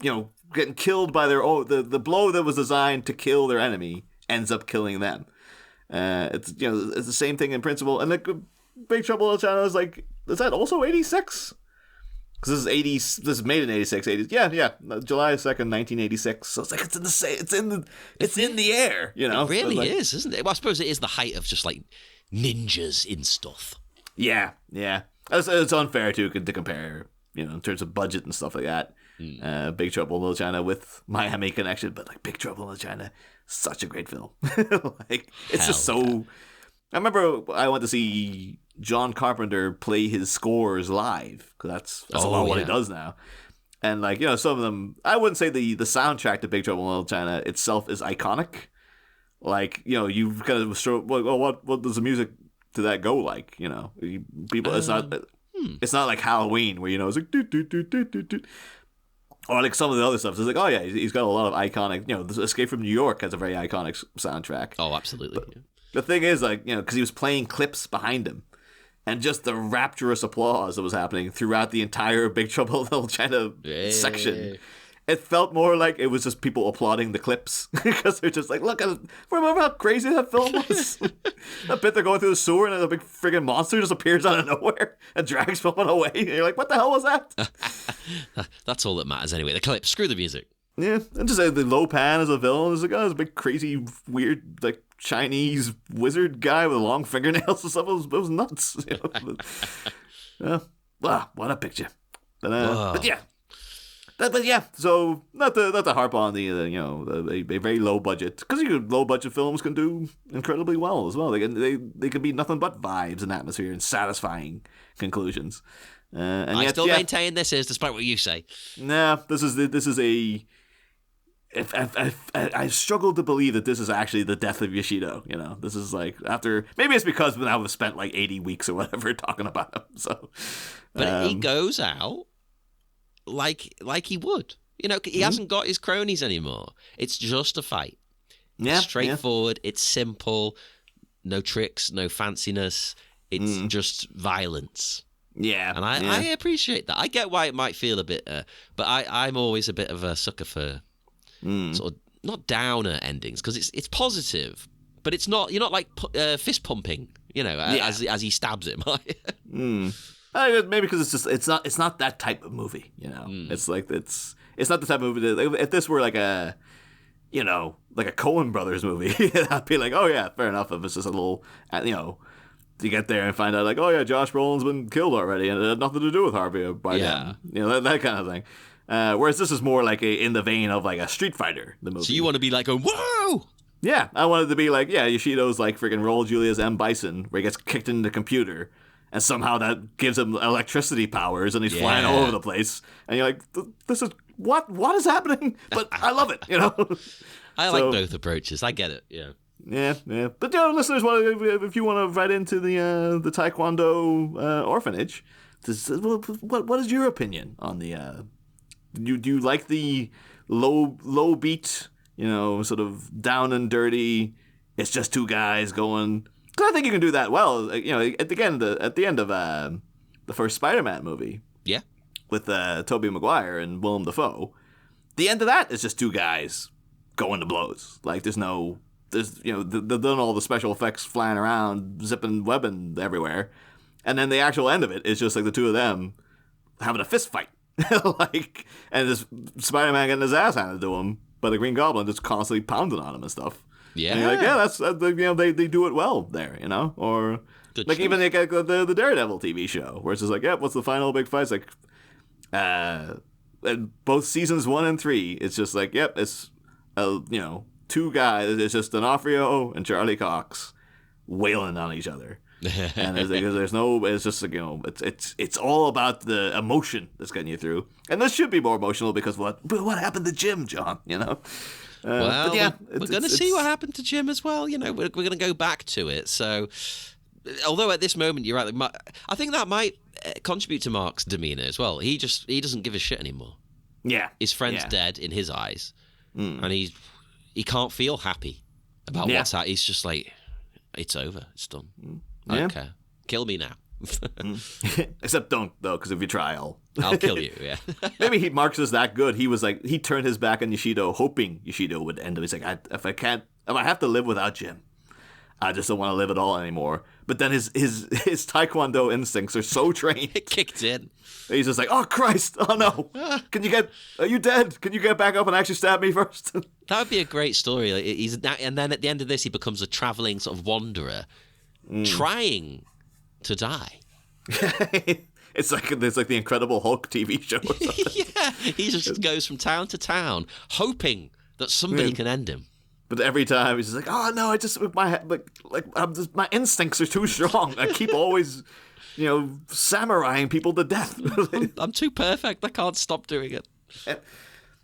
[SPEAKER 1] getting killed by the blow that was designed to kill their enemy ends up killing them. It's it's the same thing in principle. And like Big Trouble in Little China is like, is that also 86? Because this is 80. This is made in 86. 80s. Yeah. July 2nd, 1986. So it's like it's in the air.
[SPEAKER 2] It really is, isn't it? Well, I suppose it is the height of just like ninjas in stuff.
[SPEAKER 1] Yeah. It's unfair to compare, in terms of budget and stuff like that. Big Trouble in Little China with Miami Connection, but like Big Trouble in Little China, such a great film. Like it's just so. Yeah. I remember I went to see John Carpenter play his scores live, because that's a lot of what he does now. And like some of them, I wouldn't say the soundtrack to Big Trouble in Little China itself is iconic. Like you've kind of what does the music to that go like? People, it's not like Halloween where it's like do do do do do do. Or like some of the other stuff. It's like, oh yeah, he's got a lot of iconic. Escape from New York has a very iconic soundtrack.
[SPEAKER 2] Oh, absolutely.
[SPEAKER 1] But the thing is, like, because he was playing clips behind him, and just the rapturous applause that was happening throughout the entire Big Trouble in Little China section. It felt more like it was just people applauding the clips, because they're just like, look, remember how crazy that film was? That bit they're going through the sewer and a big friggin' monster just appears out of nowhere and drags someone away. And you're like, what the hell was that?
[SPEAKER 2] That's all that matters anyway. The clip, screw the music.
[SPEAKER 1] Yeah, and just the Lo Pan as a villain is like, this big crazy weird like Chinese wizard guy with long fingernails and stuff. It was nuts. Wow, what a picture. But yeah. But yeah, so not to harp on a very low budget, because low budget films can do incredibly well as well. They can be nothing but vibes and atmosphere and satisfying conclusions. And
[SPEAKER 2] I still maintain this is, despite what you say.
[SPEAKER 1] Nah, this is a. I struggle to believe that this is actually the death of Yashito. This is like after, maybe it's because now we've spent like 80 weeks or whatever talking about him. So,
[SPEAKER 2] but he goes out like he would. He hasn't got his cronies anymore. It's just a fight.
[SPEAKER 1] Yeah,
[SPEAKER 2] it's straightforward. Yeah. It's simple. No tricks, no fanciness. It's just violence. Yeah, and I appreciate that. I get why it might feel a bit, but I'm always a bit of a sucker for sort of not downer endings, because it's positive, but it's not. You're not like fist pumping, as he stabs him.
[SPEAKER 1] Maybe because it's not that type of movie. It's like it's not the type of movie that, if this were like a like a Coen Brothers movie, I'd be like, oh yeah, fair enough. If it's just a little, you get there and find out like, oh yeah, Josh Brolin's been killed already and it had nothing to do with Harvey by then. That kind of thing. Whereas this is more like in the vein of like a Street Fighter, the movie.
[SPEAKER 2] So you want to be like, whoa!
[SPEAKER 1] Yeah, I wanted to be like, Yashito's like freaking Raul Julia's M. Bison, where he gets kicked into the computer, and somehow that gives him electricity powers, and he's flying all over the place. And you're like, this is, what is happening? But I love it,
[SPEAKER 2] I like both approaches. I get it, yeah.
[SPEAKER 1] Yeah. But listeners, if you want to write into the Taekwondo orphanage, what is your opinion on the? Do you like the low beat, sort of down and dirty? It's just two guys going. Cause I think you can do that well. At the end of the first Spider-Man movie, with Tobey Maguire and Willem Dafoe, the end of that is just two guys going to blows. Like they've done all the special effects flying around, zipping, webbing everywhere, and then the actual end of it is just like the two of them having a fist fight. And this Spider-Man getting his ass handed to him by the Green Goblin, just constantly pounding on him and stuff. Yeah, and you're like, that's they do it well there, or good like choice. Even the Daredevil TV show, where it's just like, what's the final big fight? It's like, both seasons 1 and 3, it's just like, it's two guys. It's just D'Onofrio and Charlie Cox wailing on each other. And there's no, it's just like, it's all about the emotion that's getting you through. And this should be more emotional because what happened to Jim, John?
[SPEAKER 2] Well, we're going to see what happened to Jim as well. We're going to go back to it. So, although at this moment you're right, I think that might contribute to Mark's demeanor as well. He doesn't give a shit anymore. Yeah, his friend's dead in his eyes, and he can't feel happy about what's happening. He's just like, it's over, it's done. I don't care. Kill me now.
[SPEAKER 1] Except don't, though, because if you try,
[SPEAKER 2] I'll kill you, yeah.
[SPEAKER 1] Maybe Marx is that good. He was like, he turned his back on Yashito, hoping Yashito would end him. He's like, if I have to live without Jim, I just don't want to live at all anymore. But then his taekwondo instincts are so trained.
[SPEAKER 2] It kicked in.
[SPEAKER 1] He's just like, oh, Christ, oh no. Are you dead? Can you get back up and actually stab me first?
[SPEAKER 2] That would be a great story. And then at the end of this, he becomes a traveling sort of wanderer, trying to die.
[SPEAKER 1] It's like the Incredible Hulk TV show or something.
[SPEAKER 2] Yeah, he just goes from town to town, hoping that somebody can end him.
[SPEAKER 1] But every time he's just like, oh no, my instincts are too strong. I keep always, samuraiing people to death.
[SPEAKER 2] I'm too perfect. I can't stop doing it.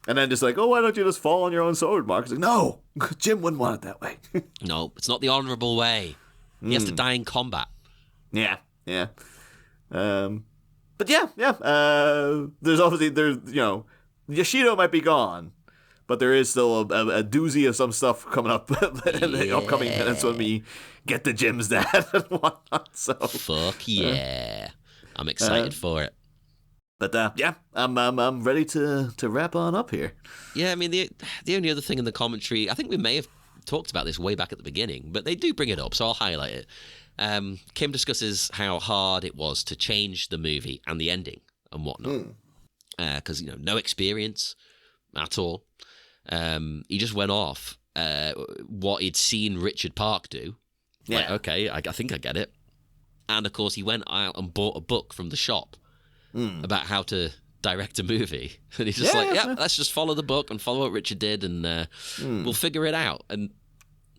[SPEAKER 1] And then just like, oh, why don't you just fall on your own sword, Mark? It's like, no, Jim wouldn't want it that way.
[SPEAKER 2] No, it's not the honourable way. He has to die in combat.
[SPEAKER 1] Yeah. But yeah. There's Yashito might be gone, but there is still a doozy of some stuff coming up in the upcoming minutes when we get to Jim's dad and whatnot. So
[SPEAKER 2] fuck yeah, I'm excited for it.
[SPEAKER 1] But I'm ready to wrap on up here.
[SPEAKER 2] Yeah, I mean the only other thing in the commentary, I think we may have talked about this way back at the beginning, but they do bring it up, so I'll highlight it. Kim discusses how hard it was to change the movie and the ending and whatnot, because no experience at all. He just went off what he'd seen Richard Park do.
[SPEAKER 1] Yeah.
[SPEAKER 2] Like, okay, I think I get it. And of course, he went out and bought a book from the shop about how to direct a movie. And he's just let's just follow the book and follow what Richard did, and we'll figure it out. And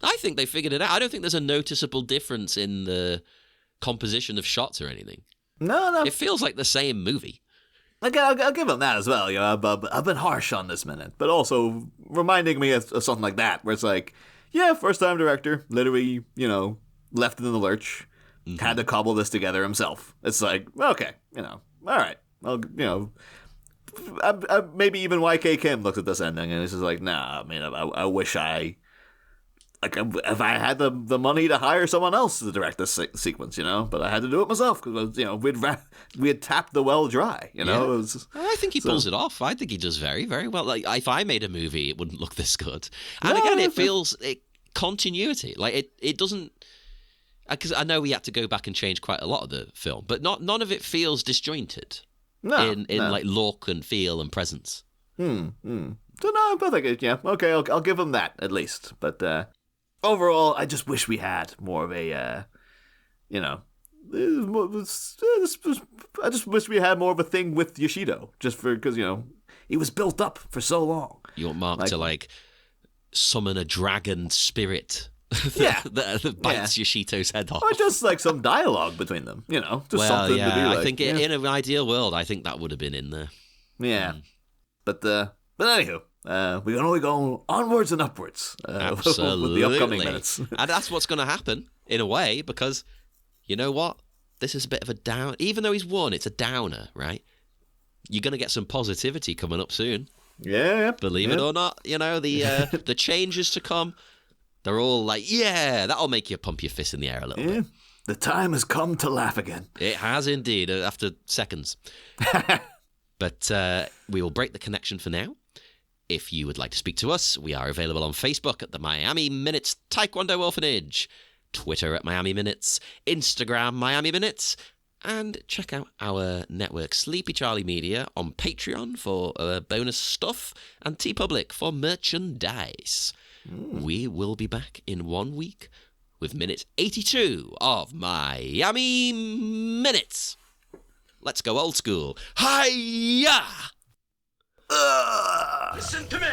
[SPEAKER 2] I think they figured it out. I don't think there's a noticeable difference in the composition of shots or anything.
[SPEAKER 1] No.
[SPEAKER 2] It feels like the same movie.
[SPEAKER 1] I'll give him that as well. I've been harsh on this minute, but also reminding me of something like that, where it's like, first-time director, literally, left in the lurch, had to cobble this together himself. It's like, okay, all right. Well, maybe even YK Kim looks at this ending and he's just like, nah, I mean, I wish if I had the money to hire someone else to direct this sequence, but I had to do it myself because we had tapped the well dry,
[SPEAKER 2] I think he pulls it off. I think he does very, very well. Like, if I made a movie, it wouldn't look this good. And again, it feels continuity. Like it doesn't, because I know we had to go back and change quite a lot of the film, but none of it feels disjointed. In like look and feel and presence.
[SPEAKER 1] So no, I think okay, I'll give him that at least, but. Overall, I just wish we had more of a, I just wish we had more of a thing with Yashito, just because, he was built up for so long.
[SPEAKER 2] You want Mark to, summon a dragon spirit that bites Yashito's head off.
[SPEAKER 1] Or just, some dialogue between them, just something to be like.
[SPEAKER 2] I think in an ideal world, I think that would have been in there.
[SPEAKER 1] Yeah. But anywho. We can only go onwards and upwards
[SPEAKER 2] Absolutely.
[SPEAKER 1] with the upcoming minutes.
[SPEAKER 2] And that's what's going to happen, in a way, because, you know what? This is a bit of a down. Even though he's won, it's a downer, right? You're going to get some positivity coming up soon.
[SPEAKER 1] Yeah.
[SPEAKER 2] Believe it or not, the changes to come, they're all like, that'll make you pump your fist in the air a little bit.
[SPEAKER 1] The time has come to laugh again.
[SPEAKER 2] It has indeed, after seconds. But we will break the connection for now. If you would like to speak to us, we are available on Facebook at the Miami Minutes Taekwondo Orphanage, Twitter at Miami Minutes, Instagram Miami Minutes, and check out our network Sleepy Charlie Media on Patreon for bonus stuff and TeePublic for merchandise. We will be back in 1 week with minute 82 of Miami Minutes. Let's go old school. Hi-ya!
[SPEAKER 3] Listen to me.